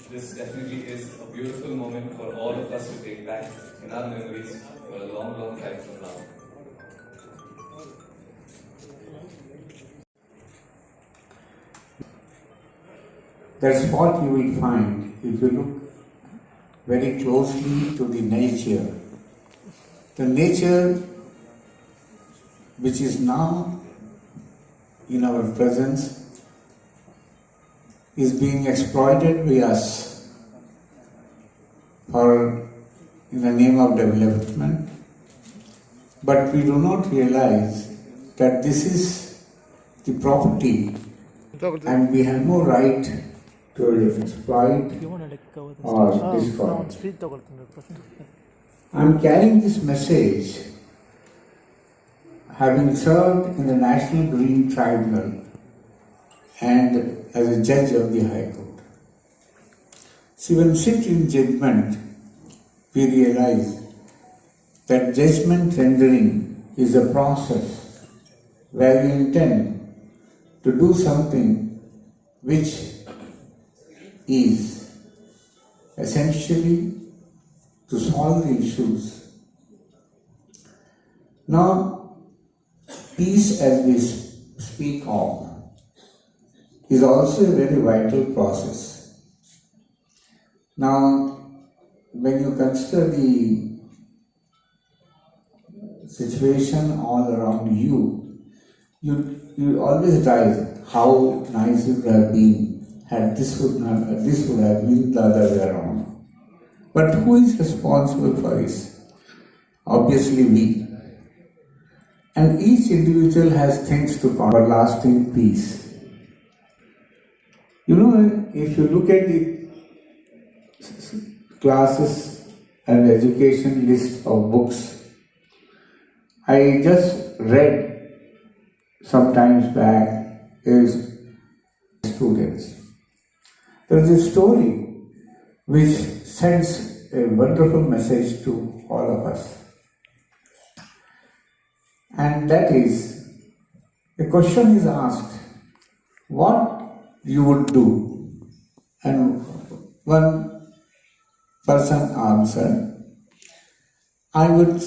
this definitely is a beautiful moment for all of us to take back in our memories for a long, long time from now. That's what you will find if you look very closely to the nature. The nature which is now in our presence is being exploited by us in the name of development, but we do not realize that this is the property and we have no right to exploit or destroy. I am carrying this message having served in the National Green Tribunal and as a judge of the High Court. See, when we sit in judgment, we realize that judgment rendering is a process where we intend to do something which is essentially to solve the issues. Now, peace as we speak of is also a very vital process. Now, when you consider the situation all around you, you always realize how nice it would have been had this would have been the other way around. But who is responsible for this? Obviously we. And each individual has things to for lasting peace. You know, if you look at the classes and education list of books, I just read some times back is students. There is a story which sends a wonderful message to all of us. And that is, a question is asked, what you would do? And one person answered, I would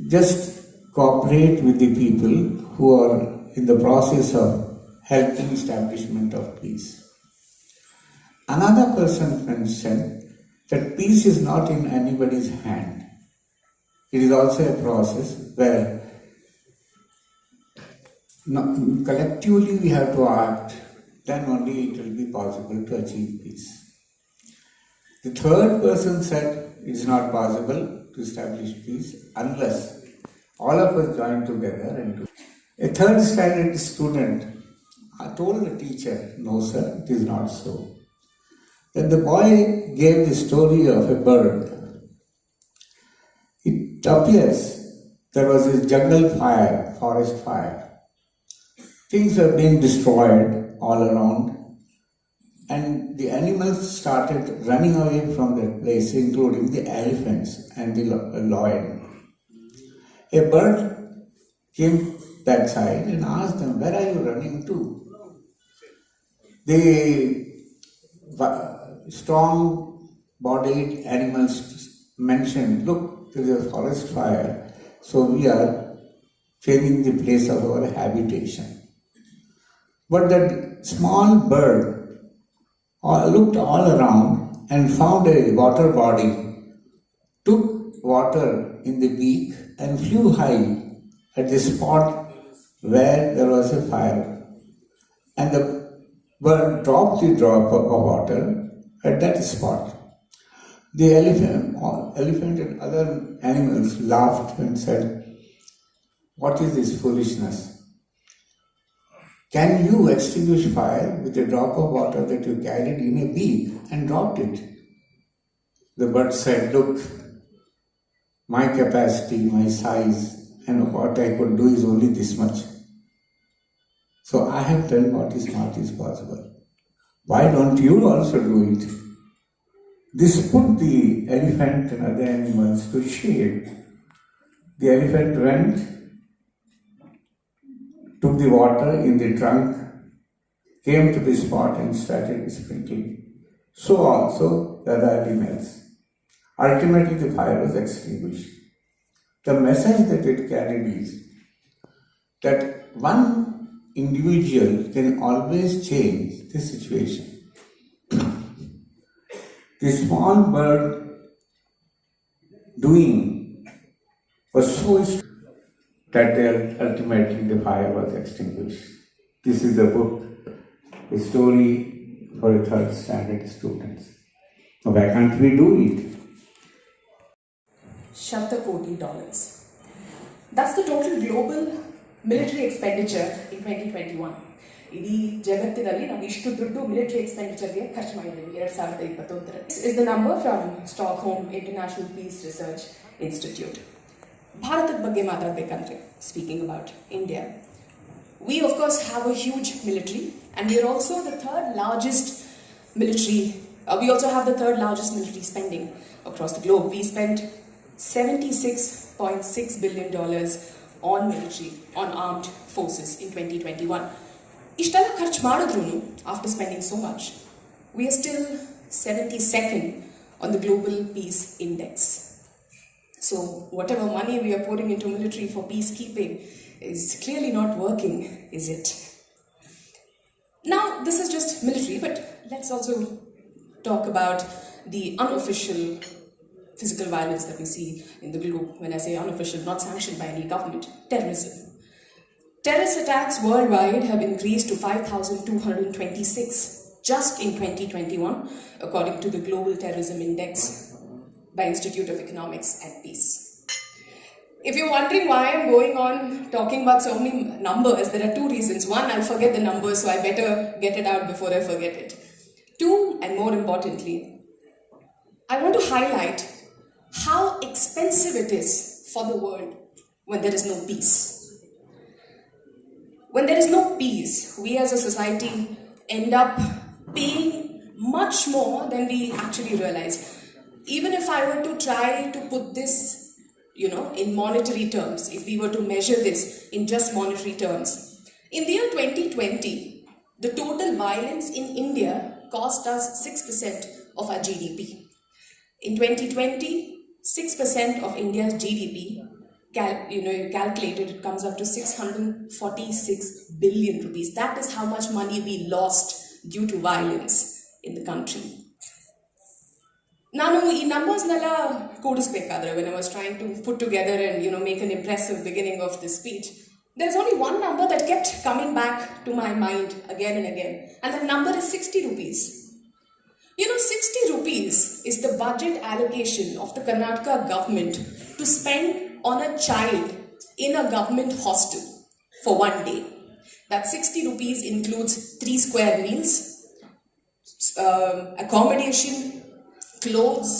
just cooperate with the people who are in the process of helping establishment of peace. Another person mentioned that peace is not in anybody's hand. It is also a process where collectively we have to act, then only it will be possible to achieve peace. The third person said it is not possible to establish peace unless all of us join together and do. A third standard student told the teacher, no sir, it is not so. Then the boy gave the story of a bird. It appears there was a jungle fire, forest fire. Things were being destroyed all around, and the animals started running away from that place, including the elephants and the lion. A bird came that side and asked them, where are you running to? The strong-bodied animals mentioned, look, there is a forest fire, so we are changing the place of our habitation. But that small bird looked all around and found a water body, took water in the beak and flew high at the spot where there was a fire. And the bird dropped the drop of water at that spot. The elephant and other animals laughed and said, what is this foolishness? Can you extinguish fire with a drop of water that you carried in a beak and dropped it? The bird said, look, my capacity, my size, and what I could do is only this much. So I have done what is not is possible. Why don't you also do it? This put the elephant and other animals to shame. The elephant went, took the water in the trunk, came to the spot and started sprinkling. So also the other elements. Ultimately, the fire was extinguished. The message that it carried is that one individual can always change the situation. The small bird doing was so that ultimately the fire was extinguished. This is the book, a story for a third standard students. So why can't we do it? $1,000 crore. That's the total global military expenditure in 2021. ಇಡೀ ಜಗತ್ತಿನಲ್ಲಿ ನಾವು ಇಷ್ಟು ದುಡ್ಡು military ಎಕ್ಸ್ಪೆಂಡಿಚರ್ಗೆ ಖರ್ಚು ಮಾಡಿದ್ದೀವಿ 2021. This is the number from Stockholm International Peace Research Institute. ಭಾರತದ ಬಗ್ಗೆ ಮಾತಾಡಬೇಕಂದ್ರೆ, speaking about India, we of course have a huge military and we are also the third largest military, we also have the third largest military spending across the globe. We spent $76.6 billion on military, on armed forces in 2021. Ishtala kharch madidrunu, after spending so much, we are still 72nd on the Global Peace Index. So whatever money we are putting into military for peacekeeping is clearly not working, is it? Now, this is just military, but let's also talk about the unofficial physical violence that we see in the globe. When I say unofficial, not sanctioned by any government, terrorism. Terrorist attacks worldwide have increased to 5,226 just in 2021, according to the Global Terrorism Index by Institute of Economics and Peace. If you're wondering why I'm going on talking about so many numbers, there are two reasons. One, I'll forget the numbers, so I better get it out before I forget it. Two, and more importantly, I want to highlight how expensive it is for the world when there is no peace. When there is no peace, we as a society end up paying much more than we actually realize. Even if I were to try to put this, in monetary terms, if we were to measure this in just monetary terms, in the year 2020, the total violence in India cost us 6% of our GDP. In 2020, 6% of India's GDP, calculated, it comes up to 646 billion rupees. That is how much money we lost due to violence in the country. Now, these numbers when I was trying to put together and make an impressive beginning of this speech, there's only one number that kept coming back to my mind again and again, and that number is 60 rupees. 60 rupees is the budget allocation of the Karnataka government to spend on a child in a government hostel for one day. That 60 rupees includes 3 square meals, accommodation, clothes,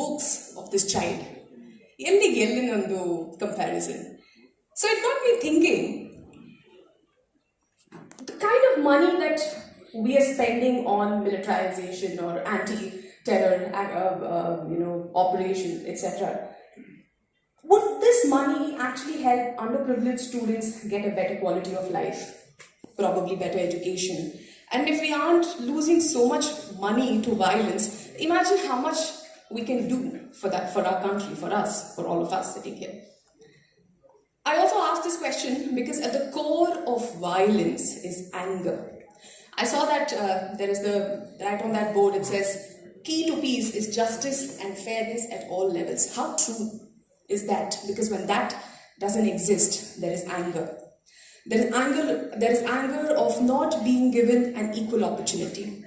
books of this child. Comparison. So it got me thinking, the kind of money that we are spending on militarization or anti-terror operations, etc. Would this money actually help underprivileged students get a better quality of life? Probably better education. And if we aren't losing so much money to violence, imagine how much we can do for that, for our country, for us, for all of us sitting here. I also asked this question because at the core of violence is anger. I saw that there is right on that board, it says, key to peace is justice and fairness at all levels. How true is that? Because when that doesn't exist, there is anger. There is anger of not being given an equal opportunity.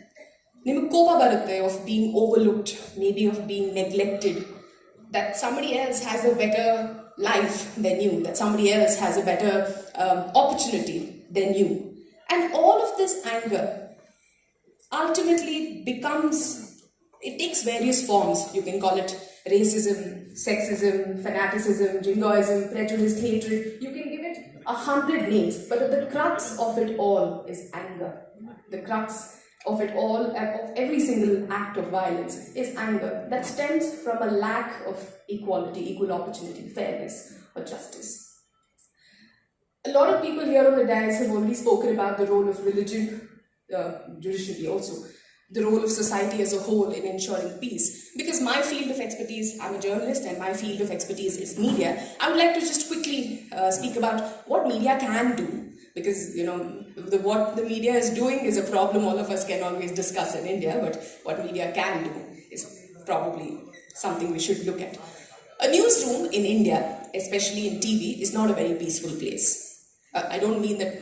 Of being overlooked, maybe of being neglected, that somebody else has a better life than you, that somebody else has a better opportunity than you. And all of this anger ultimately it takes various forms. You can call it racism, sexism, fanaticism, jingoism, prejudice, hatred. You can give it 100 names, but the crux of it all is anger. The crux of it all, of every single act of violence, is anger that stems from a lack of equality, equal opportunity, fairness, or justice. A lot of people here on the dais have already spoken about the role of religion, judiciary also. the role of society as a whole in ensuring peace. Because my field of expertise, I'm a journalist and my field of expertise is media, I would like to just quickly speak about what media can do. Because, what the media is doing is a problem all of us can always discuss in India, but what media can do is probably something we should look at. A newsroom in India, especially in TV, is not a very peaceful place. I don't mean that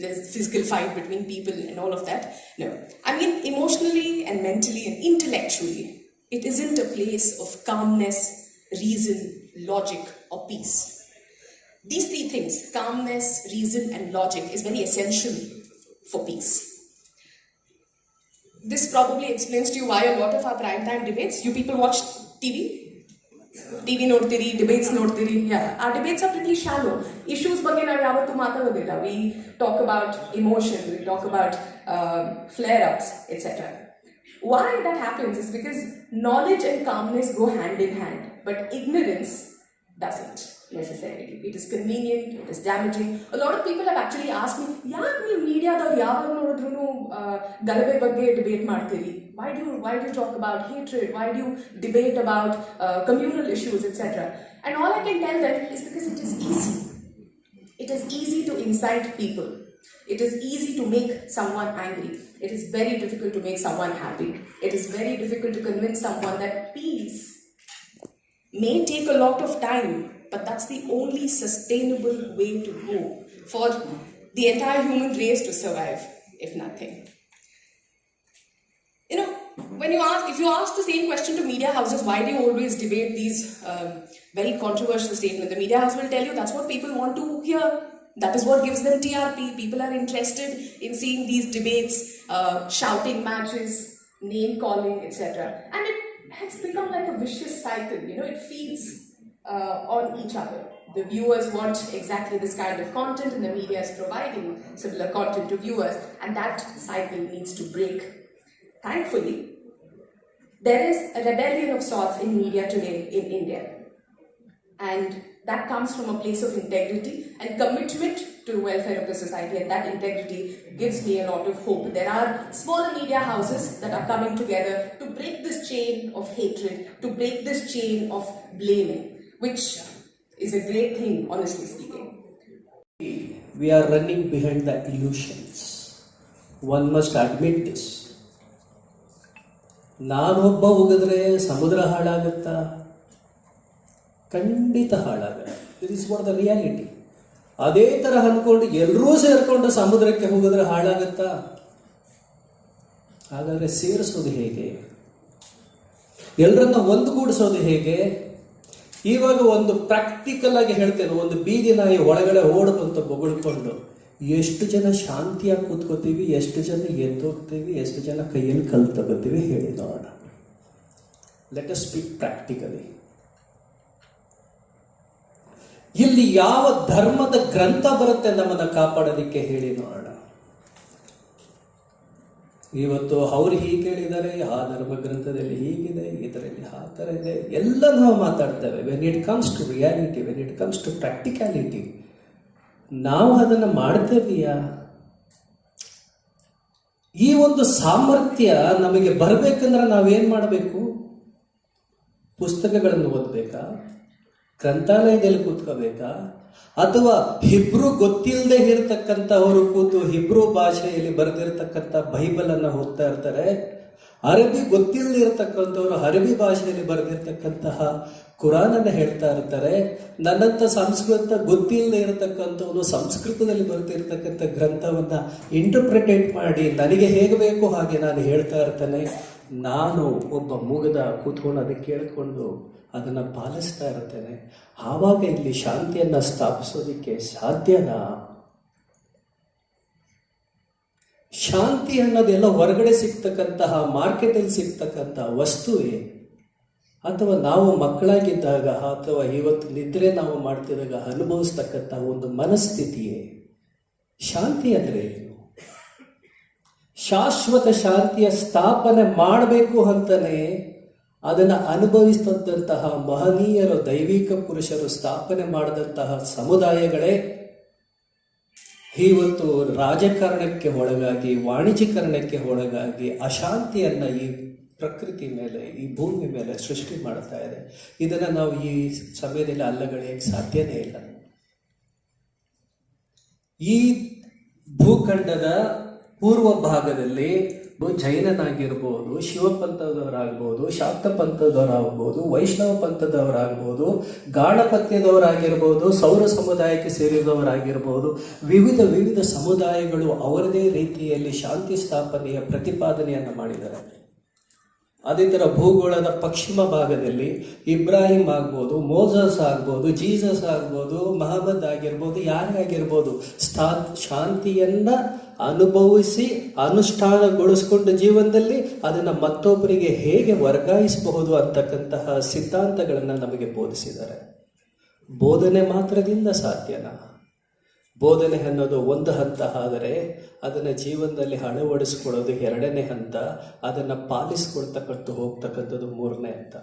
there's physical fight between people and all of that. No. I mean emotionally and mentally and intellectually, it isn't a place of calmness, reason, logic, or peace. These three things, calmness, reason, and logic, is very essential for peace. This probably explains to you why a lot of our primetime debates, you people watch TV? TV ನೋಡ್ತೀರಿ, debates ನೋಡ್ತೀರಿ. Yeah, our debates are pretty shallow. Issues ಬಗ್ಗೆ ನಾವು ಯಾವತ್ತೂ ಮಾತಾಡೋದಿಲ್ಲ. We talk about emotion, we talk about flare-ups, etc. Why that happens is because knowledge and calmness go hand in hand, but ignorance doesn't necessarily. It is convenient, it is damaging. A lot of people have actually asked me, yaar ನೀವು ಮೀಡಿಯಾದವ್ರು ಯಾವಾಗ ನೋಡಿದ್ರು ಗಲಭೆ ಬಗ್ಗೆ debate ಮಾಡ್ತೀರಿ? Why do you talk about hatred? Why do you debate about communal issues, etc.? And all I can tell them is because it is easy. It is easy to incite people. It is easy to make someone angry. It is very difficult to make someone happy. It is very difficult to convince someone that peace may take a lot of time, but that's the only sustainable way to go for the entire human race to survive, if nothing. If you ask the same question to media houses, why do you always debate these very controversial statements? The media house will tell you that's what people want to hear. That is what gives them TRP. People are interested in seeing these debates, shouting matches, name calling, etc. And it has become like a vicious cycle. It feeds on each other. The viewers want exactly this kind of content, and the media is providing similar content to viewers, and that cycle needs to break. Thankfully, there is a rebellion of sorts in media today in India, and that comes from a place of integrity and commitment to the welfare of the society, and that integrity gives me a lot of hope. There are smaller media houses that are coming together to break this chain of hatred, to break this chain of blaming, which is a great thing, honestly speaking. We are running behind the illusions. One must admit this. ನಾನೊಬ್ಬ ಹೋಗಿದ್ರೆ ಸಮುದ್ರ ಹಾಳಾಗುತ್ತಾ? ಖಂಡಿತ ಹಾಳಾಗಲ್ಲ. This is what the reality. ಅದೇ ಥರ ಅಂದ್ಕೊಂಡು ಎಲ್ಲರೂ ಸೇರ್ಕೊಂಡು ಸಮುದ್ರಕ್ಕೆ ಹೋಗಿದ್ರೆ ಹಾಳಾಗುತ್ತಾ? ಹಾಗಾದರೆ ಸೇರಿಸೋದು ಹೇಗೆ? ಎಲ್ಲರನ್ನ ಒಂದುಗೂಡಿಸೋದು ಹೇಗೆ? ಇವಾಗ ಒಂದು ಪ್ರಾಕ್ಟಿಕಲ್ ಆಗಿ ಹೇಳ್ತೇನೆ, ಒಂದು ಬೀದಿ ನಾಯಿ ಒಳಗಡೆ ಓಡದಂತ ಬೊಗಳ್ಕೊಂಡು ಎಷ್ಟು ಜನ ಶಾಂತಿಯಾಗಿ ಕೂತ್ಕೋತೀವಿ, ಎಷ್ಟು ಜನ ಎದ್ದೋಗ್ತೀವಿ, ಎಷ್ಟು ಜನ ಕೈಯಲ್ಲಿ ಕಲ್ಲು ತಗೋತೀವಿ ಹೇಳಿ ನೋಡೋಣ. Let us speak practically. ಇಲ್ಲಿ ಯಾವ ಧರ್ಮದ ಗ್ರಂಥ ಬರುತ್ತೆ ನಮ್ಮನ್ನ ಕಾಪಾಡೋದಿಕ್ಕೆ ಹೇಳಿ ನೋಡೋಣ. ಇವತ್ತು ಅವ್ರು ಹೀಗೆ ಹೇಳಿದ್ದಾರೆ, ಆ ಧರ್ಮ ಗ್ರಂಥದಲ್ಲಿ ಹೀಗಿದೆ, ಇದರಲ್ಲಿ ಆ ಥರ ಇದೆ, ಎಲ್ಲ ನಾವು ಮಾತಾಡ್ತೇವೆ. When it comes to reality, when it comes to practicality, ನಾವು ಅದನ್ನು ಮಾಡ್ತೇವೆಯಾ? ಈ ಒಂದು ಸಾಮರ್ಥ್ಯ ನಮಗೆ ಬರಬೇಕಂದ್ರೆ ನಾವೇನ್ ಮಾಡಬೇಕು? ಪುಸ್ತಕಗಳನ್ನು ಓದಬೇಕಾ? ಗ್ರಂಥಾಲಯದಲ್ಲಿ ಕೂತ್ಕೋಬೇಕಾ? ಅಥವಾ ಹಿಬ್ರು ಗೊತ್ತಿಲ್ಲದೆ ಇರತಕ್ಕಂಥವರು ಕೂತು ಹಿಬ್ರು ಭಾಷೆಯಲ್ಲಿ ಬರೆದಿರತಕ್ಕಂಥ ಬೈಬಲ್ ಅನ್ನ ಓದ್ತಾ ಇರ್ತಾರೆ. ಅರಬಿ ಗೊತ್ತಿಲ್ಲದೆ ಇರತಕ್ಕಂಥವ್ರು ಅರಬಿ ಭಾಷೆಯಲ್ಲಿ ಬರೆದಿರ್ತಕ್ಕಂತಹ ಕುರಾನನ್ನ ಹೇಳ್ತಾ ಇರ್ತಾರೆ. ನನ್ನಂತ ಸಂಸ್ಕೃತ ಗೊತ್ತಿಲ್ಲದೆ ಇರತಕ್ಕಂಥವ್ರು ಸಂಸ್ಕೃತದಲ್ಲಿ ಬರೆದಿರ್ತಕ್ಕಂಥ ಗ್ರಂಥವನ್ನ ಇಂಟರ್ಪ್ರಿಟೇಟ್ ಮಾಡಿ ನನಗೆ ಹೇಗೆ ಬೇಕು ಹಾಗೆ ನಾನು ಹೇಳ್ತಾ ಇರ್ತೇನೆ. ನಾನು ಒಬ್ಬ ಮೂಗದ ಕೂತ್ಕೊಂಡು ಅದಕ್ಕೆ ಕೇಳಿಕೊಂಡು ಅದನ್ನು ಪಾಲಿಸ್ತಾ ಇರ್ತೇನೆ. ಆವಾಗ ಇಲ್ಲಿ ಶಾಂತಿಯನ್ನು ಸ್ಥಾಪಿಸೋದಕ್ಕೆ ಸಾಧ್ಯನಾ? ಶಾಂತಿ ಅನ್ನೋದೆಲ್ಲ ಹೊರಗಡೆ ಸಿಗ್ತಕ್ಕಂತಹ ಮಾರ್ಕೆಟಲ್ಲಿ ಸಿಗ್ತಕ್ಕಂತಹ ವಸ್ತುವೇ, ಅಥವಾ ನಾವು ಮಕ್ಕಳಾಗಿದ್ದಾಗ ಅಥವಾ ಇವತ್ತು ನಿದ್ರೆ ನಾವು ಮಾಡ್ತಿದ್ದಾಗ ಅನುಭವಿಸ್ತಕ್ಕಂಥ ಒಂದು ಮನಸ್ಥಿತಿಯೇ? ಶಾಂತಿ ಅಂದರೆ ಏನು? ಶಾಶ್ವತ ಶಾಂತಿಯ ಸ್ಥಾಪನೆ ಮಾಡಬೇಕು ಅಂತಾನೆ ಅದನ್ನು ಅನುಭವಿಸಿದಂತಹ ಮಹನೀಯರು, ದೈವಿಕ ಪುರುಷರು ಸ್ಥಾಪನೆ ಮಾಡಿದಂತಹ ಸಮುದಾಯಗಳೇ ಇವತ್ತು ರಾಜಕಾರಣಕ್ಕೆ ಒಳಗಾಗಿ, ವಾಣಿಜ್ಯೀಕರಣಕ್ಕೆ ಒಳಗಾಗಿ ಅಶಾಂತಿಯನ್ನು ಈ ಪ್ರಕೃತಿ ಮೇಲೆ, ಈ ಭೂಮಿ ಮೇಲೆ ಸೃಷ್ಟಿ ಮಾಡ್ತಾ ಇದೆ. ಇದನ್ನು ನಾವು ಈ ಸಮಯದಲ್ಲಿ ಅಲ್ಲಗಳೆಯಕ್ಕೆ ಸಾಧ್ಯನೇ ಇಲ್ಲ. ಈ ಭೂಖಂಡದ ಪೂರ್ವ ಭಾಗದಲ್ಲಿ ಜೈನನಾಗಿರ್ಬೋದು, ಶಿವಪಂಥದವರಾಗ್ಬೋದು, ಶಾಕ್ತ ಪಂಥದವರಾಗ್ಬೋದು, ವೈಷ್ಣವ ಪಂಥದವರಾಗ್ಬೋದು, ಗಾಢಪತ್ಯದವರಾಗಿರ್ಬೋದು, ಸೌರ ಸಮುದಾಯಕ್ಕೆ ಸೇರಿದವರಾಗಿರ್ಬೋದು, ವಿವಿಧ ಸಮುದಾಯಗಳು ಅವರದೇ ರೀತಿಯಲ್ಲಿ ಶಾಂತಿ ಸ್ಥಾಪನೆಯ ಪ್ರತಿಪಾದನೆಯನ್ನು ಮಾಡಿದ್ದಾರೆ. ಅದೇ ಥರ ಭೂಗೋಳದ ಪಶ್ಚಿಮ ಭಾಗದಲ್ಲಿ ಇಬ್ರಾಹಿಂ ಆಗ್ಬೋದು, ಮೋಸಸ್ ಆಗ್ಬೋದು, ಜೀಸಸ್ ಆಗ್ಬೋದು, ಮಹಮ್ಮದ್ ಆಗಿರ್ಬೋದು, ಯಾರೇ ಆಗಿರ್ಬೋದು, ಶಾಂತಿಯನ್ನ ಅನುಭವಿಸಿ ಅನುಷ್ಠಾನಗೊಳಿಸ್ಕೊಂಡ ಜೀವನದಲ್ಲಿ ಅದನ್ನು ಮತ್ತೊಬ್ಬರಿಗೆ ಹೇಗೆ ವರ್ಗಾಯಿಸಬಹುದು ಅಂತಕ್ಕಂತಹ ಸಿದ್ಧಾಂತಗಳನ್ನು ನಮಗೆ ಬೋಧಿಸಿದ್ದಾರೆ. ಬೋಧನೆ ಮಾತ್ರದಿಂದ ಸಾಧ್ಯನಾ? ಬೋಧನೆ ಅನ್ನೋದು ಒಂದು ಹಂತ ಆದರೆ ಅದನ್ನು ಜೀವನದಲ್ಲಿ ಅಳವಡಿಸ್ಕೊಳ್ಳೋದು ಎರಡನೇ ಹಂತ, ಅದನ್ನು ಹೋಗ್ತಕ್ಕಂಥದ್ದು ಮೂರನೇ ಹಂತ.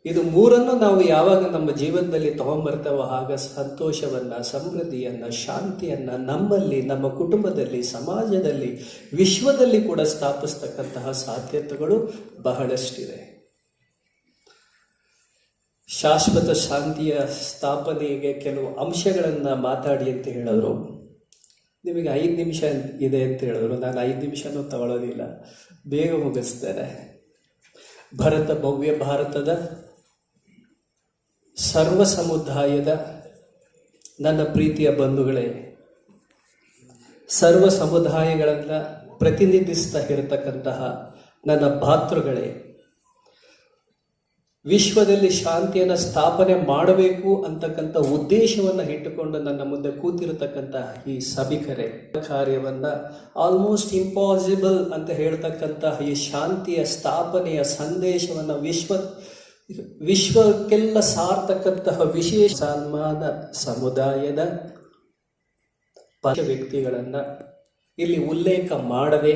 ಇದು ಮೂರನ್ನು ನಾವು ಯಾವಾಗ ನಮ್ಮ ಜೀವನದಲ್ಲಿ ತಗೊಂಬರ್ತೇವೋ ಆಗ ಸಂತೋಷವನ್ನ, ಸಮೃದ್ಧಿಯನ್ನ, ಶಾಂತಿಯನ್ನ ನಮ್ಮಲ್ಲಿ, ನಮ್ಮ ಕುಟುಂಬದಲ್ಲಿ, ಸಮಾಜದಲ್ಲಿ, ವಿಶ್ವದಲ್ಲಿ ಕೂಡ ಸ್ಥಾಪಿಸ್ತಕ್ಕಂತಹ ಸಾಧ್ಯತೆಗಳು ಬಹಳಷ್ಟಿದೆ. ಶಾಶ್ವತ ಶಾಂತಿಯ ಸ್ಥಾಪನೆಗೆ ಕೆಲವು ಅಂಶಗಳನ್ನು ಮಾತಾಡಿ ಅಂತ ಹೇಳಿದ್ರು. ನಿಮಗೆ 5 ನಿಮಿಷ ಇದೆ ಅಂತ ಹೇಳಿದ್ರು. ನಾನು 5 ನಿಮಿಷನೂ ತಗೊಳ್ಳೋದಿಲ್ಲ, ಬೇಗ ಮುಗಿಸ್ತೇನೆ. ಭವ್ಯ ಭಾರತದ ಸರ್ವ ಸಮುದಾಯದ ನನ್ನ ಪ್ರೀತಿಯ ಬಂಧುಗಳೇ, ಸರ್ವ ಸಮುದಾಯಗಳನ್ನು ಪ್ರತಿನಿಧಿಸ್ತಾ ಇರತಕ್ಕಂತಹ ನನ್ನ ಭಾತೃಗಳೇ, ವಿಶ್ವದಲ್ಲಿ ಶಾಂತಿಯನ್ನು ಸ್ಥಾಪನೆ ಮಾಡಬೇಕು ಅಂತಕ್ಕಂಥ ಉದ್ದೇಶವನ್ನು ಇಟ್ಟುಕೊಂಡು ನನ್ನ ಮುಂದೆ ಕೂತಿರತಕ್ಕಂತಹ ಈ ಸಭಿಕರೇ, ಕಾರ್ಯವನ್ನ ಆಲ್ಮೋಸ್ಟ್ ಇಂಪಾಸಿಬಲ್ ಅಂತ ಹೇಳ್ತಕ್ಕಂತಹ ಈ ಶಾಂತಿಯ ಸ್ಥಾಪನೆಯ ಸಂದೇಶವನ್ನು ವಿಶ್ವಕ್ಕೆಲ್ಲ ಸಾರ್ತಕ್ಕಂತಹ ವಿಶೇಷ ಸನ್ಮಾನ ಸಮುದಾಯದ ವ್ಯಕ್ತಿಗಳನ್ನ ಇಲ್ಲಿ ಉಲ್ಲೇಖ ಮಾಡದೆ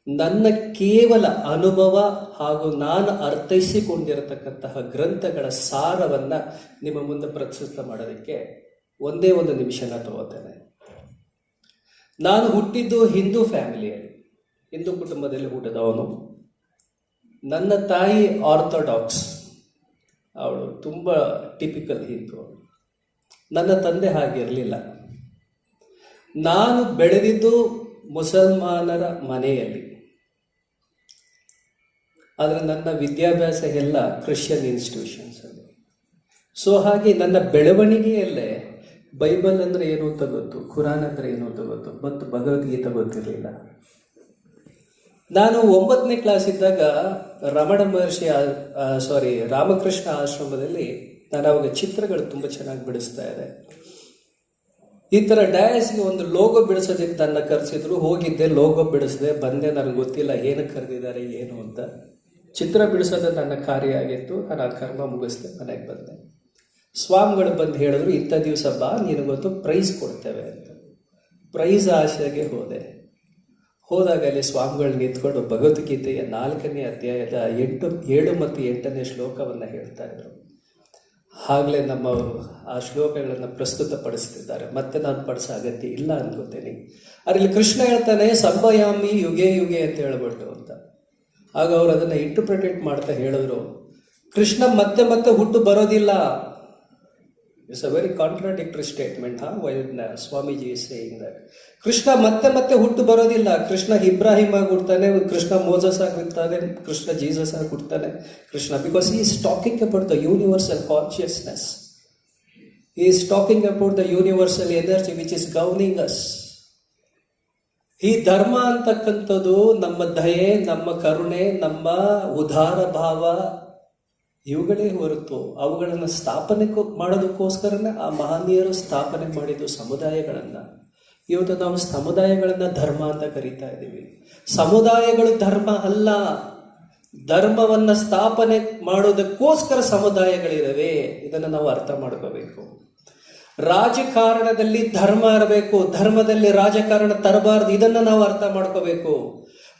ನನ್ನ ಕೇವಲ ಅನುಭವ ಹಾಗೂ ನಾನು ಅರ್ಥೈಸಿಕೊಂಡಿರತಕ್ಕಂತಹ ಗ್ರಂಥಗಳ ಸಾರವನ್ನ ನಿಮ್ಮ ಮುಂದೆ ಪ್ರಸ್ತುತ ಮಾಡೋದಕ್ಕೆ ಒಂದೇ ಒಂದು ನಿಮಿಷನ ತಗೋತೇನೆ. ನಾನು ಹುಟ್ಟಿದ್ದು ಹಿಂದೂ ಫ್ಯಾಮಿಲಿಯಲ್ಲಿ, ಹಿಂದೂ ಕುಟುಂಬದಲ್ಲಿ ಹುಟ್ಟಿದವನು. ನನ್ನ ತಾಯಿ ಆರ್ಥೋಡಾಕ್ಸ್, ಅವಳು ತುಂಬ ಟಿಪಿಕಲ್ ಹಿಂದೂ. ನನ್ನ ತಂದೆ ಹಾಗಿರಲಿಲ್ಲ. ನಾನು ಬೆಳೆದಿದ್ದು ಮುಸಲ್ಮಾನರ ಮನೆಯಲ್ಲಿ, ಆದರೆ ನನ್ನ ವಿದ್ಯಾಭ್ಯಾಸ ಎಲ್ಲ ಕ್ರಿಶ್ಚಿಯನ್ ಇನ್ಸ್ಟಿಟ್ಯೂಷನ್ಸ್ ಅಲ್ಲಿ. ಸೊ ಹಾಗೆ ನನ್ನ ಬೆಳವಣಿಗೆಯಲ್ಲೇ ಬೈಬಲ್ ಅಂದರೆ ಏನು ಅಂತ ಗೊತ್ತು, ಕುರಾನ್ ಅಂದರೆ ಏನು ಅಂತ ಗೊತ್ತು, ಮತ್ತು ಭಗವದ್ಗೀತೆ ಗೊತ್ತಿರಲಿಲ್ಲ. ನಾನು 9ನೇ ಕ್ಲಾಸ್ ಇದ್ದಾಗ ರಾಮಕೃಷ್ಣ ಆಶ್ರಮದಲ್ಲಿ ನಾನು ಅವಾಗ ಚಿತ್ರಗಳು ತುಂಬ ಚೆನ್ನಾಗಿ ಬಿಡಿಸ್ತಾ ಇದೆ. ಈ ಥರ ಡಯಾಸ್ಗೆ ಒಂದು ಲೋಗೋ ಬಿಡಿಸೋದಕ್ಕೆ ನನ್ನ ಕರೆಸಿದ್ರು. ಹೋಗಿದ್ದೆ, ಲೋಗೋ ಬಿಡಿಸಿದೆ, ಬಂದೆ. ನನಗೆ ಗೊತ್ತಿಲ್ಲ ಏನಕ್ಕೆ ಕರೆದಿದ್ದಾರೆ ಏನು ಅಂತ. ಚಿತ್ರ ಬಿಡಿಸೋದು ನನ್ನ ಕಾರ್ಯ ಆಗಿತ್ತು. ನಾನು ಆ ಕರ್ಮ ಮುಗಿಸ್ದೆ, ಮನೆಗೆ ಬಂದೆ. ಸ್ವಾಮಿಗಳು ಬಂದು ಹೇಳಿದ್ರು, ಇಂಥ ದಿವಸ ಬಾ, ನಿನಗೊತ್ತು ಪ್ರೈಸ್ ಕೊಡ್ತೇವೆ ಅಂತ. ಪ್ರೈಸ್ ಆಶೆಗೆ ಹೋದಾಗ ಅಲ್ಲಿ ಸ್ವಾಮಿಗಳು ನಿಂತ್ಕೊಂಡು ಭಗವದ್ಗೀತೆಯ 4ನೇ ಅಧ್ಯಾಯದ 7 ಮತ್ತು 8ನೇ ಶ್ಲೋಕವನ್ನು ಹೇಳ್ತಾ ಇದ್ರು. ಆಗಲೇ ನಮ್ಮವರು ಆ ಶ್ಲೋಕಗಳನ್ನು ಪ್ರಸ್ತುತಪಡಿಸ್ತಿದ್ದಾರೆ. ಮತ್ತೆ ನಾನು ಪಡಿಸೋ ಅಗತ್ಯ ಇಲ್ಲ ಅನ್ಕೋತೇನೆ. ಅದರಲ್ಲಿ ಕೃಷ್ಣ ಹೇಳ್ತಾನೆ ಸಂಭಯಾಮಿ ಯುಗೆ ಯುಗೆ ಅಂತ ಹೇಳ್ಬಿಟ್ಟು ಅಂತ. ಆಗ ಅವರು ಅದನ್ನು ಇಂಟರ್ಪ್ರಿಟೇಟ್ ಮಾಡ್ತಾ ಹೇಳಿದ್ರು, ಕೃಷ್ಣ ಮತ್ತೆ ಮತ್ತೆ ಹುಟ್ಟು ಬರೋದಿಲ್ಲ. It's a very contradictory statement. Swamiji is saying that Krishna ಮತ್ತೆ ಮತ್ತೆ ಹುಟ್ಟು ಬರೋದಿಲ್ಲ. ಕೃಷ್ಣ ಇಬ್ರಾಹಿಂ ಆಗಿ ಹುಡ್ತಾನೆ, ಕೃಷ್ಣ ಮೋಸಸ್ ಆಗಿ ಹುಡ್ತಾನೆ, ಕೃಷ್ಣ ಜೀಸಸ್ ಆಗಿ ಹುಡ್ತಾನೆ. Krishna because he is talking about the universal consciousness. He is talking about the universal energy which is governing us. ಈ ಧರ್ಮ ಅಂತಕ್ಕಂಥದ್ದು ನಮ್ಮ ದಯೆ, ನಮ್ಮ ಕರುಣೆ, ನಮ್ಮ ಉದಾರ ಭಾವ ಇವುಗಳೇ ಹೊರತು ಅವುಗಳನ್ನು ಸ್ಥಾಪನೆ ಮಾಡೋದಕ್ಕೋಸ್ಕರನೇ ಆ ಮಹನೀಯರು ಸ್ಥಾಪನೆ ಮಾಡಿದ್ದು ಸಮುದಾಯಗಳನ್ನು. ಇವತ್ತು ನಾವು ಸಮುದಾಯಗಳನ್ನ ಧರ್ಮ ಅಂತ ಕರೀತಾ ಇದ್ದೀವಿ. ಸಮುದಾಯಗಳು ಧರ್ಮ ಅಲ್ಲ. ಧರ್ಮವನ್ನ ಸ್ಥಾಪನೆ ಮಾಡೋದಕ್ಕೋಸ್ಕರ ಸಮುದಾಯಗಳಿವೆ. ಇದನ್ನು ನಾವು ಅರ್ಥ ಮಾಡ್ಕೋಬೇಕು. ರಾಜಕಾರಣದಲ್ಲಿ ಧರ್ಮ ಇರಬೇಕು, ಧರ್ಮದಲ್ಲಿ ರಾಜಕಾರಣ ತರಬಾರದು. ಇದನ್ನ ನಾವು ಅರ್ಥ ಮಾಡ್ಕೋಬೇಕು.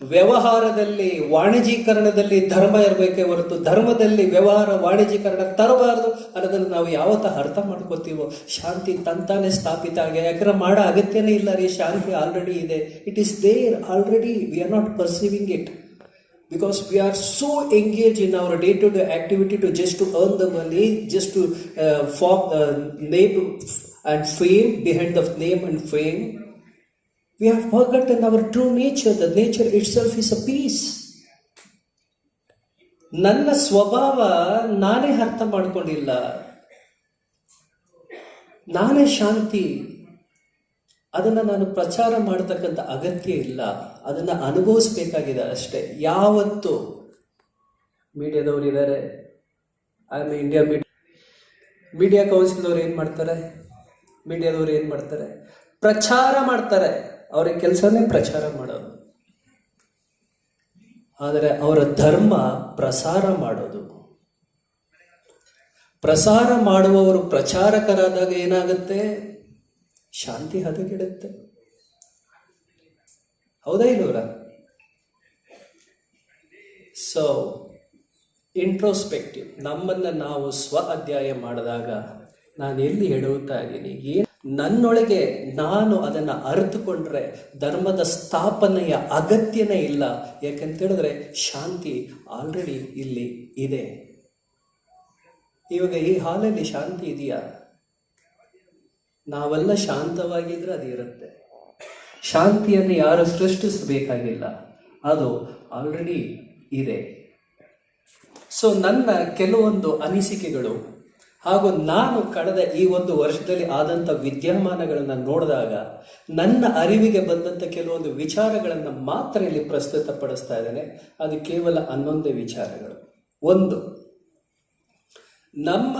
ವ್ಯವಹಾರದಲ್ಲಿ ವಾಣಿಜ್ಯೀಕರಣದಲ್ಲಿ ಧರ್ಮ ಇರಬೇಕೇ ಹೊರತು ಧರ್ಮದಲ್ಲಿ ವ್ಯವಹಾರ ವಾಣಿಜ್ಯೀಕರಣ ತರಬಾರದು ಅನ್ನೋದನ್ನು ನಾವು ಯಾವತ್ತ ಅರ್ಥ ಮಾಡ್ಕೋತೀವೋ ಶಾಂತಿ ತಂತಾನೆ ಸ್ಥಾಪಿತ ಆಗಿ, ಯಾಕಂದ್ರೆ ಮಾಡೋ ಅಗತ್ಯನೇ ಇಲ್ಲ ರೀ, ಶಾಂತಿ ಆಲ್ರೆಡಿ ಇದೆ. It is there already, we are not perceiving it because we are so engaged in our day-to-day activity to just to earn the money, just to form the name and fame, behind the name and fame. We have forgotten our true nature. The nature itself is a peace. ನನ್ನ ಸ್ವಭಾವ ನಾನೇ ಅರ್ಥ ಮಾಡ್ಕೊಂಡಿಲ್ಲ, ನಾನೇ ಶಾಂತಿ. ಅದನ್ನು ನಾನು ಪ್ರಚಾರ ಮಾಡತಕ್ಕಂಥ ಅಗತ್ಯ ಇಲ್ಲ, ಅದನ್ನು ಅನುಭವಿಸ್ಬೇಕಾಗಿದೆ ಅಷ್ಟೇ. ಯಾವತ್ತು ಮೀಡಿಯಾದವ್ರು ಇದ್ದಾರೆ, ಆಮೇಲೆ ಇಂಡಿಯಾ ಮೀಡಿಯಾ ಕೌನ್ಸಿಲ್ದವ್ರು ಏನು ಮಾಡ್ತಾರೆ, ಮೀಡಿಯಾದವ್ರು ಏನು ಮಾಡ್ತಾರೆ, ಪ್ರಚಾರ ಮಾಡ್ತಾರೆ. ಅವರ ಕೆಲಸನೇ ಪ್ರಚಾರ ಮಾಡೋದು, ಆದರೆ ಅವರ ಧರ್ಮ ಪ್ರಸಾರ ಮಾಡೋದು. ಪ್ರಸಾರ ಮಾಡುವವರು ಪ್ರಚಾರಕರಾದಾಗ ಏನಾಗುತ್ತೆ, ಶಾಂತಿ ಹದಗೆಡುತ್ತೆ. ಹೌದಾ ಇಲ್ಲವರ? ಸೊ ಇಂಟ್ರೋಸ್ಪೆಕ್ಟಿವ್, ನಮ್ಮನ್ನು ನಾವು ಸ್ವ ಅಧ್ಯಾಯ ಮಾಡಿದಾಗ ನಾನು ಎಲ್ಲಿ ಎಡುತ್ತಾ ಇದ್ದೀನಿ, ಏನು ನನ್ನೊಳಗೆ ನಾನು ಅದನ್ನು ಅರಿತುಕೊಂಡ್ರೆ ಧರ್ಮದ ಸ್ಥಾಪನೆಯ ಅಗತ್ಯನೇ ಇಲ್ಲ. ಯಾಕಂತೇಳಿದ್ರೆ ಶಾಂತಿ ಆಲ್ರೆಡಿ ಇಲ್ಲಿ ಇದೆ. ಇವಾಗ ಈ ಹಾಲಲ್ಲಿ ಶಾಂತಿ ಇದೆಯಾ? ನಾವೆಲ್ಲ ಶಾಂತವಾಗಿದ್ರೆ ಅದು ಇರುತ್ತೆ. ಶಾಂತಿಯನ್ನು ಯಾರು ಸೃಷ್ಟಿಸಬೇಕಾಗಿಲ್ಲ, ಅದು ಆಲ್ರೆಡಿ ಇದೆ. ಸೊ ನನ್ನ ಕೆಲವೊಂದು ಅನಿಸಿಕೆಗಳು ಹಾಗೂ ನಾನು ಕಳೆದ ಈ ಒಂದು ವರ್ಷದಲ್ಲಿ ಆದಂಥ ವಿದ್ಯಮಾನಗಳನ್ನು ನೋಡಿದಾಗ ನನ್ನ ಅರಿವಿಗೆ ಬಂದಂಥ ಕೆಲವೊಂದು ವಿಚಾರಗಳನ್ನು ಮಾತ್ರ ಇಲ್ಲಿ ಪ್ರಸ್ತುತಪಡಿಸ್ತಾ ಇದ್ದೇನೆ. ಅದು ಕೇವಲ 11 ವಿಚಾರಗಳು. ಒಂದು, ನಮ್ಮ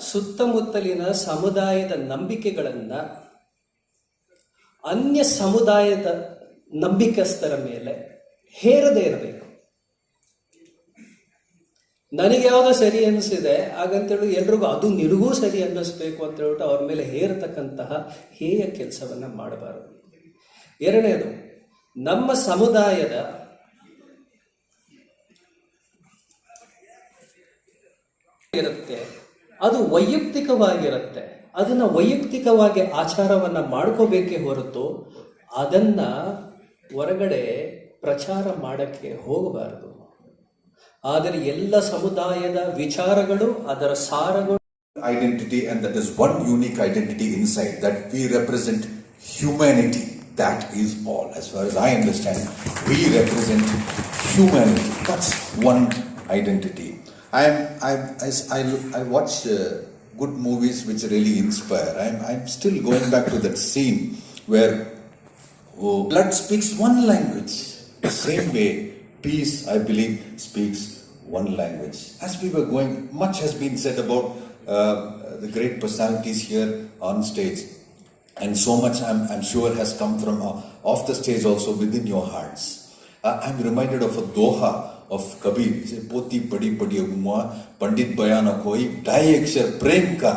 ಸುತ್ತಮುತ್ತಲಿನ ಸಮುದಾಯದ ನಂಬಿಕೆಗಳನ್ನು ಅನ್ಯ ಸಮುದಾಯದ ನಂಬಿಕಸ್ಥರ ಮೇಲೆ ಹೇರದೇ ಇರಬೇಕು. ನನಗೆ ಯಾವುದೋ ಸರಿ ಅನ್ನಿಸಿದೆ ಹಾಗಂತೇಳಿ ಎಲ್ರಿಗೂ ಅದು ನಿನಗೂ ಸರಿ ಅನ್ನಿಸ್ಬೇಕು ಅಂತ ಹೇಳ್ಬಿಟ್ಟು ಅವ್ರ ಮೇಲೆ ಹೇರತಕ್ಕಂತಹ ಹೇಯ ಕೆಲಸವನ್ನು ಮಾಡಬಾರದು. ಎರಡನೇದು, ನಮ್ಮ ಸಮುದಾಯದ ಇರುತ್ತೆ, ಅದು ವೈಯಕ್ತಿಕವಾಗಿರುತ್ತೆ. ಅದನ್ನ ವೈಯಕ್ತಿಕವಾಗಿ ಆಚಾರವನ್ನ ಮಾಡ್ಕೋಬೇಕೇ ಹೊರತು ಅದನ್ನ ಹೊರಗಡೆ ಪ್ರಚಾರ ಮಾಡಕ್ಕೆ ಹೋಗಬಾರದು. ಆದರೆ ಎಲ್ಲ ಸಮುದಾಯದ ವಿಚಾರಗಳು, ಅದರ ಸಾರಗಳು, identity, and that is one unique identity inside, that we represent humanity. That is all. As far as I understand, we represent humanity. That's one identity. I watch good movies which really inspire. I'm still going back to that scene where blood speaks one language. The same way, peace, I believe, speaks one language. As we were going, much has been said about the great personalities here on stage, and so much I'm sure has come from off the stage also within your hearts. I'm reminded of a doha of Kabir. He said, "Poti padi padi umma pandit bayana koi dai akshar prem ka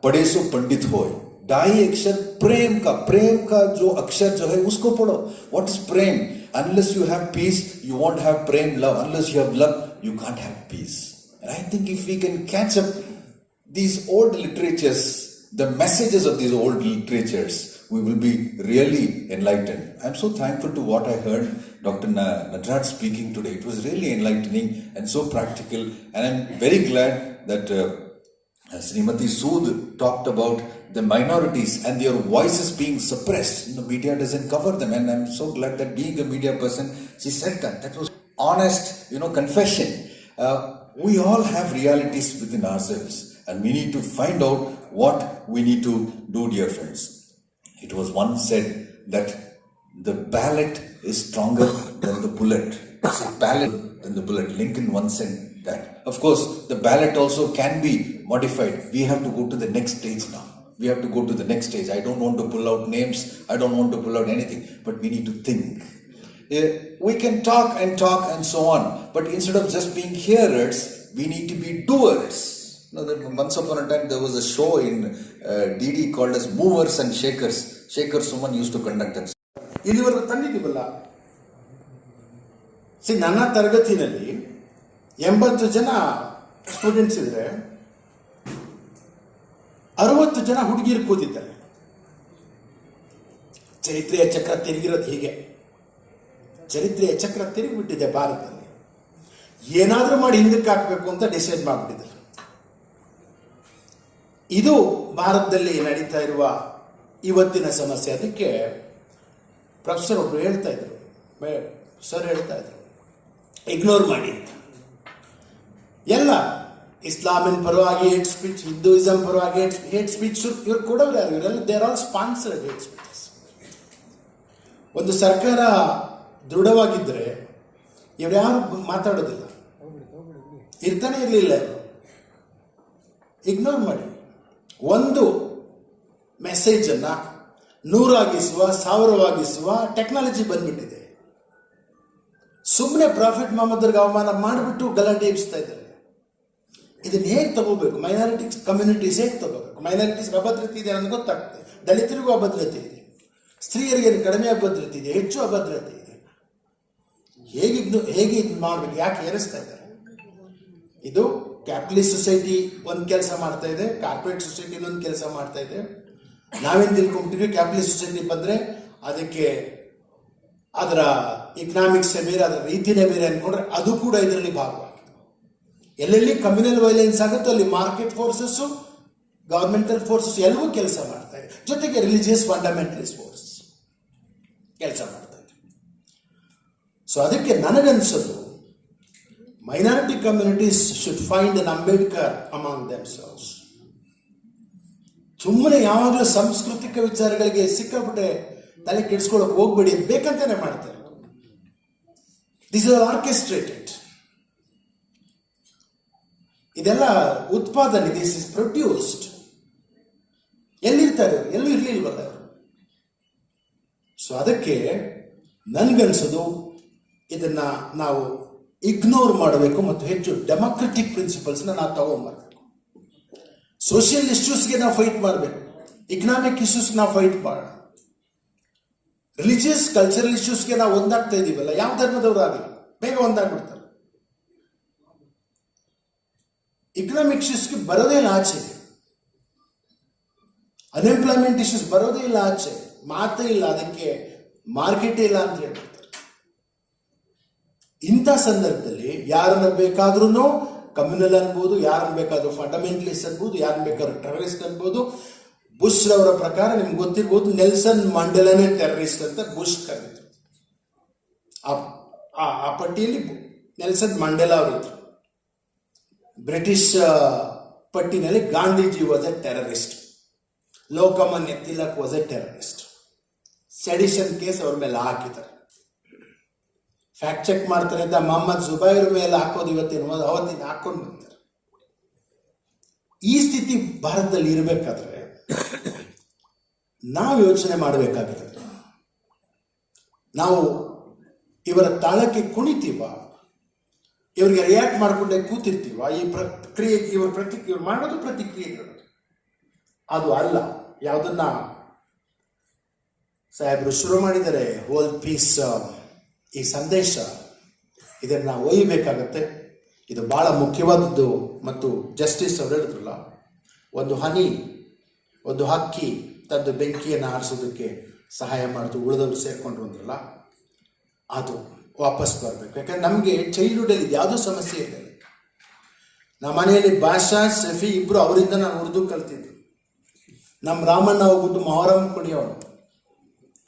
pade so pandit hoy." Dai akshar prem ka jo akshar jo hai usko padho. What is prem? Unless you have peace, you won't have prem, love. Unless you have love, you can't have peace. And I think if we can catch up these old literatures, the messages of these old literatures, we will be really enlightened. I'm so thankful to what I heard Dr. Nadraj speaking today. It was really enlightening and so practical, and I'm very glad that Srimati Sood talked about the minorities and their voices being suppressed. The media doesn't cover them, and I'm so glad that being a media person, she said that was honest, confession. We all have realities within ourselves, and we need to find out what we need to do, dear friends. It was once said that the ballot is stronger than the bullet. It's a ballot than the bullet. Lincoln once said that. Of course, the ballot also can be modified. We have to go to the next stage now. We have to go to the next stage. I don't want to pull out names. I don't want to pull out anything. But we need to think. We can talk and so on. But instead of just being hearers, we need to be doers. That once upon a time there was a show in DD called as Movers and Shakers. Shakers, someone used to conduct it. ಇಲ್ಲಿವರೆಗೂ ತಂದಿದ್ದೀವಲ್ಲ, ನನ್ನ ತರಗತಿನಲ್ಲಿ 80 ಜನ students ಇದ್ರೆ 60 ಜನ ಹುಡುಗಿರು ಕೂತಿದ್ದಾರೆ. ಚರಿತ್ರೆಯ ಚಕ್ರ ತಿರುಗಿರೋದು ಹೀಗೆ. ಚರಿತ್ರೆಯ ಚಕ್ರ ತಿರುಗಿಬಿಟ್ಟಿದೆ ಭಾರತದಲ್ಲಿ. ಏನಾದರೂ ಮಾಡಿ ಹಿಂದಕ್ಕೆ ಹಾಕಬೇಕು ಅಂತ ಡಿಸೈಡ್ ಮಾಡಿಬಿಟ್ಟಿದ್ದಾರೆ. ಇದು ಭಾರತದಲ್ಲಿ ನಡೀತಾ ಇರುವ ಇವತ್ತಿನ ಸಮಸ್ಯೆ. ಅದಕ್ಕೆ ಪ್ರೊಫೆಸರ್ ಒಬ್ರು ಹೇಳ್ತಾ ಇದ್ರು, ಸರ್ ಹೇಳ್ತಾ ಇದ್ರು, ಇಗ್ನೋರ್ ಮಾಡಿ ಅಂತ. ಎಲ್ಲ ಇಸ್ಲಾಮಿನ ಪರವಾಗಿ ಹೇಟ್ ಸ್ಪೀಚ್, ಹಿಂದೂಯಿಸಂ ಪರವಾಗಿ ಹೇಟ್ ಸ್ಪೀಚ್ ಇವ್ರು ಕೊಡೋರು ಯಾರು? ಇವರೆಲ್ಲ they are all sponsored hate speeches. ಒಂದು ಸರ್ಕಾರ ದೃಢವಾಗಿದ್ದರೆ ಇವ್ರು ಯಾರು ಮಾತಾಡೋದಿಲ್ಲ, ಇರ್ತಾನೆ ಇರಲಿಲ್ಲ. ಇಗ್ನೋರ್ ಮಾಡಿ. ಒಂದು ಮೆಸೇಜನ್ನು 100 ಆಗಿಸುವ 1000 ಆಗಿಸುವ ಟೆಕ್ನಾಲಜಿ ಬಂದ್ಬಿಟ್ಟಿದೆ. ಸುಮ್ಮನೆ ಪ್ರಾಫಿಟ್ ಮೊಹಮ್ಮದ್ರಿಗೆ ಅವಮಾನ ಮಾಡಿಬಿಟ್ಟು ಗಲಾಟೆ ಎಬ್ಬಿಸ್ತಾ ಇದ್ದಾರೆ. ಇದನ್ನು ಹೇಗೆ ತಗೋಬೇಕು? ಮೈನಾರಿಟೀಸ್ ಕಮ್ಯುನಿಟೀಸ್ ಹೇಗೆ ತಗೋಬೇಕು? ಮೈನಾರಿಟೀಸ್ಗೆ ಅಭದ್ರತೆ ಇದೆ ಅನ್ನೋದು ಗೊತ್ತಾಗ್ತದೆ. ದಲಿತರಿಗೂ ಅಭದ್ರತೆ ಇದೆ, ಸ್ತ್ರೀಯರಿಗೆ ಕಡಿಮೆ ಅಭದ್ರತೆ ಇದೆ, ಹೆಚ್ಚು ಅಭದ್ರತೆ ಇದೆ. ಹೇಗೆ ಇದು ಮಾಡಬೇಕು? ಯಾಕೆ ಏರಿಸ್ತಾ ಇದ್ದಾರೆ? ಇದು ಕ್ಯಾಪಿಟಲಿಸ್ಟ್ ಸೊಸೈಟಿ ಒಂದು ಕೆಲಸ ಮಾಡ್ತಾ ಇದೆ, ಕಾರ್ಪೊರೇಟ್ ಸೊಸೈಟಿ ಇನ್ನೊಂದು ಕೆಲಸ ಮಾಡ್ತಾ ಇದೆ. ನಾವೇನು ತಿಳ್ಕೊಂಡ್ಬಿಟ್ಟಿದ್ವಿ, ಕ್ಯಾಪಿಟಲಿಸ್ಟ್ ಸೊಸೈಟಿ ಬಂದರೆ ಅದಕ್ಕೆ ಅದರ ಇಕನಾಮಿಕ್ಸೇ ಬೇರೆ, ಅದರ ರೀತಿನೇ ಬೇರೆ ಅಂದ್ಕೊಂಡ್ರೆ ಅದು ಕೂಡ ಇದರಲ್ಲಿ ಭಾಗವಾಗಿದೆ. ಎಲ್ಲೆಲ್ಲಿ ಕಮ್ಯುನಲ್ ವೈಲೆನ್ಸ್ ಆಗುತ್ತೋ ಅಲ್ಲಿ ಮಾರ್ಕೆಟ್ ಫೋರ್ಸಸ್ಸು, ಗವರ್ಮೆಂಟಲ್ ಫೋರ್ಸಸ್ ಎಲ್ಲವೂ ಕೆಲಸ ಮಾಡ್ತಾ ಇದೆ. ಜೊತೆಗೆ ರಿಲಿಜಿಯಸ್ ಫಂಡಮೆಂಟಲಿಸ್ಟ್ ಫೋರ್ಸಸ್ ಕೆಲಸ ಮಾಡ್ತಾ ಇದೆ. ಸೊ ಅದಕ್ಕೆ ನನಗನ್ಸೋದು, minority communities should find an Ambedkar among themselves. ಸುಮ್ಮನೆ ಯಾವಾಗಲೂ ಸಾಂಸ್ಕೃತಿಕ ವಿಚಾರಗಳಿಗೆ ಸಿಕ್ಕಾಪಟ್ಟೆ ತಲೆ ಕೆಡಿಸ್ಕೊಳ್ಳೋಕೆ ಹೋಗ್ಬೇಡಿ, ಬೇಕಂತಾನೆ ಮಾಡ್ತಾರೆ. This are orchestrated. ಇದೆಲ್ಲ ಉತ್ಪಾದನೆ, ದಿಸ್ ಇಸ್ ಪ್ರೊಡ್ಯೂಸ್ಡ್. ಎಲ್ಲಿರ್ತಾರೆ? ಎಲ್ಲೂ ಇರಲಿಲ್ವಲ್ಲ ಅವರು. ಸೊ ಅದಕ್ಕೆ ನನಗನ್ಸೋದು ಇದನ್ನ ನಾವು ಇಗ್ನೋರ್ ಮಾಡಬೇಕು ಮತ್ತು ಹೆಚ್ಚು ಡೆಮೊಕ್ರೆಟಿಕ್ ಪ್ರಿನ್ಸಿಪಲ್ಸ್ನ ನಾವು ತಗೊಂಡ್ಬರ್ಬೇಕು. ಸೋಷಿಯಲ್ ಇಶ್ಯೂಸ್ಗೆ ನಾವು ಫೈಟ್ ಮಾಡಬೇಕು, ಇಕನಾಮಿಕ್ ಇಶ್ಯೂಸ್ಗೆ ನಾವು ಫೈಟ್ ಮಾಡೋಣ. ರಿಲಿಜಿಯಸ್ ಕಲ್ಚರಲ್ ಇಶ್ಯೂಸ್ಗೆ ನಾವು ಒಂದಾಗ್ತಾ ಇದೀವಲ್ಲ, ಯಾವ ಧರ್ಮದವರು ಆಗಲಿ ಬೇಗ ಒಂದಾಗ್ಬಿಡ್ತಾರೆ. ಇಕನಾಮಿಕ್ ಇಶ್ಯೂಸ್ಗೆ ಬರೋದೇ ಇಲ್ಲ ಆಚೆ, ಅನ್ಎಂಪ್ಲಾಯ್ಮೆಂಟ್ ಇಶ್ಯೂಸ್ ಬರೋದೇ ಇಲ್ಲ ಆಚೆ, ಮಾತೇ ಇಲ್ಲ, ಅದಕ್ಕೆ ಮಾರ್ಕೆಟೇ ಇಲ್ಲ ಅಂತ ಹೇಳ್ಬಿಡ್ತಾರೆ. ಇಂಥ ಸಂದರ್ಭದಲ್ಲಿ ಯಾರನ್ನ ಬೇಕಾದ್ರೂ ಕಮ್ಯುನಲ್ ಅನ್ಬೋದು, ಯಾರನ್ನ ಬೇಕಾದ್ರೂ ಫಂಡಮೆಂಟಲಿಸ್ಟ್ ಅನ್ಬೋದು, ಯಾರನ್ನ ಬೇಕಾದ್ರೂ ಟೆರರಿಸ್ಟ್ ಅನ್ಬೋದು. ಬುಷ್ ರವರ ಪ್ರಕಾರ ನಿಮ್ಗೆ ಗೊತ್ತಿರ್ಬೋದು, ನೆಲ್ಸನ್ ಮಂಡೇಲಾನೇ ಟೆರರಿಸ್ಟ್ ಅಂತ ಬುಷ್ ಕರೆದಿದ್ರು. ಆ ಪಟ್ಟಿಯಲ್ಲಿ ನೆಲ್ಸನ್ ಮಂಡೇಲಾ ಅವರಿದ್ರು. ಬ್ರಿಟಿಷ್ ಪಟ್ಟಿನಲ್ಲಿ Gandhiji was a terrorist, Lokmanya Tilak was a terrorist. Sedition case ಅವ್ರ ಮೇಲೆ ಹಾಕಿದ್ದಾರೆ. ಫ್ಯಾಕ್ಟ್ ಚೆಕ್ ಮಾಡ್ತಾರೆ ಅಂತ ಮೊಹಮ್ಮದ್ ಜುಬೈರ್ ಮೇಲೆ ಹಾಕೋದು ಇವತ್ತಿನ ಅವತ್ತಿನ ಹಾಕೊಂಡು ಬರ್ತಾರೆ. ಈ ಸ್ಥಿತಿ ಭಾರತದಲ್ಲಿ ಇರಬೇಕಾದ್ರೆ ನಾವು ಯೋಚನೆ ಮಾಡಬೇಕಾಗಿರೋದು, ನಾವು ಇವರ ತಾಳಕ್ಕೆ ಕುಣಿತೀವ, ಇವರಿಗೆ ರಿಯಾಕ್ಟ್ ಮಾಡಿಕೊಂಡೇ ಕೂತಿರ್ತೀವ, ಈ ಪ್ರಕ್ರಿಯೆ ಇವ್ರು ಮಾಡೋದು ಪ್ರತಿಕ್ರಿಯೆಗಳು ಅದು ಅಲ್ಲ. ಯಾವುದನ್ನ ಸಾಹೇಬರು ಶುರು ಮಾಡಿದರೆ ಹೋಲ್ ಪೀಸ್, ಈ ಸಂದೇಶ ಇದನ್ನು ನಾವು ಒಯ್ಯಬೇಕಾಗತ್ತೆ. ಇದು ಬಹಳ ಮುಖ್ಯವಾದದ್ದು. ಮತ್ತು ಜಸ್ಟಿಸ್ ಅವರು ಹೇಳಿದ್ರಲ್ಲ, ಒಂದು ಹನಿ, ಒಂದು ಹಕ್ಕಿ ತಂದು ಬೆಂಕಿಯನ್ನು ಆರಿಸೋದಕ್ಕೆ ಸಹಾಯ ಮಾಡಿತು, ಉಳಿದವರು ಸೇರ್ಕೊಂಡ್ರು ಅಂದ್ರಲ್ಲ, ಅದು ವಾಪಸ್ ಬರಬೇಕು. ಯಾಕಂದ್ರೆ ನಮಗೆ ಚೈಲ್ಡ್ಹುಡಲ್ಲಿ ಯಾವುದೋ ಸಮಸ್ಯೆ ಇಲ್ಲ. ನಮ್ಮ ಮನೆಯಲ್ಲಿ ಬಾಷಾ ಶಫಿ ಇಬ್ಬರು, ಅವರಿಂದ ನಾನು ಉರ್ದು ಕಲ್ತಿದ್ದು. ನಮ್ಮ ರಾಮಣ್ಣ ಹೋಗ್ಬಿಟ್ಟು ಮೊಹರಂ ಕುಣಿಯೋನು,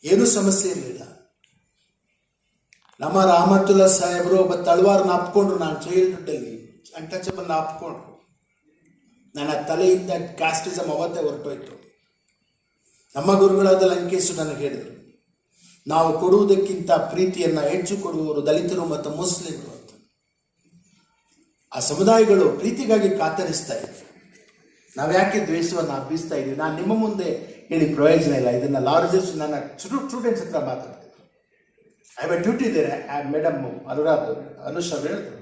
ಏನೂ ಸಮಸ್ಯೆ ಇರಲಿಲ್ಲ. ನಮ್ಮ ರಹಮತುಲ್ಲಾ ಸಾಹೇಬರು ಒಬ್ಬ ತಳವಾರನ್ನ ಅಪ್ಕೊಂಡ್ರು, ನಾನು ಚೈಲ್ಡ್ಹುಡ್ಡಲ್ಲಿ ಅನ್ಟಚಬಲ್ನ ಅಪ್ಕೊಂಡ್ರು. ನನ್ನ ತಲೆಯಿಂದ ಕ್ಯಾಸ್ಟಿಸಮ್ ಅವತ್ತೇ ಹೊರಟೋಯ್ತು. ನಮ್ಮ ಗುರುಗಳಾದ ಲಂಕೇಶ್ ನನಗೆ ಹೇಳಿದರು, ನಾವು ಕೊಡುವುದಕ್ಕಿಂತ ಪ್ರೀತಿಯನ್ನು ಹೆಚ್ಚು ಕೊಡುವವರು ದಲಿತರು ಮತ್ತು ಮುಸ್ಲಿಮರು ಅಂತ. ಆ ಸಮುದಾಯಗಳು ಪ್ರೀತಿಗಾಗಿ ಕಾತರಿಸ್ತಾ ಇದ್ವಿ. ನಾವು ಯಾಕೆ ದ್ವೇಷವನ್ನು ಹಬ್ಬಿಸ್ತಾ ಇದ್ವಿ? ನಾನು ನಿಮ್ಮ ಮುಂದೆ ಹೇಳಿ ಪ್ರಯೋಜನ ಇಲ್ಲ. ಇದನ್ನು ಲಾರ್ಜೆಸ್ಟ್ ನನ್ನ ಸ್ಟೂಡೆಂಟ್ಸ್ ಹತ್ರ ಮಾತಾಡ್ತೀನಿ. ಐ ಹ್ಯಾವ್ ಎ ಡ್ಯೂಟಿ ಇದೆ. ಮೇಡಮ್ ಅನುಷ್ ಅವರು ಹೇಳಿದ್ರು,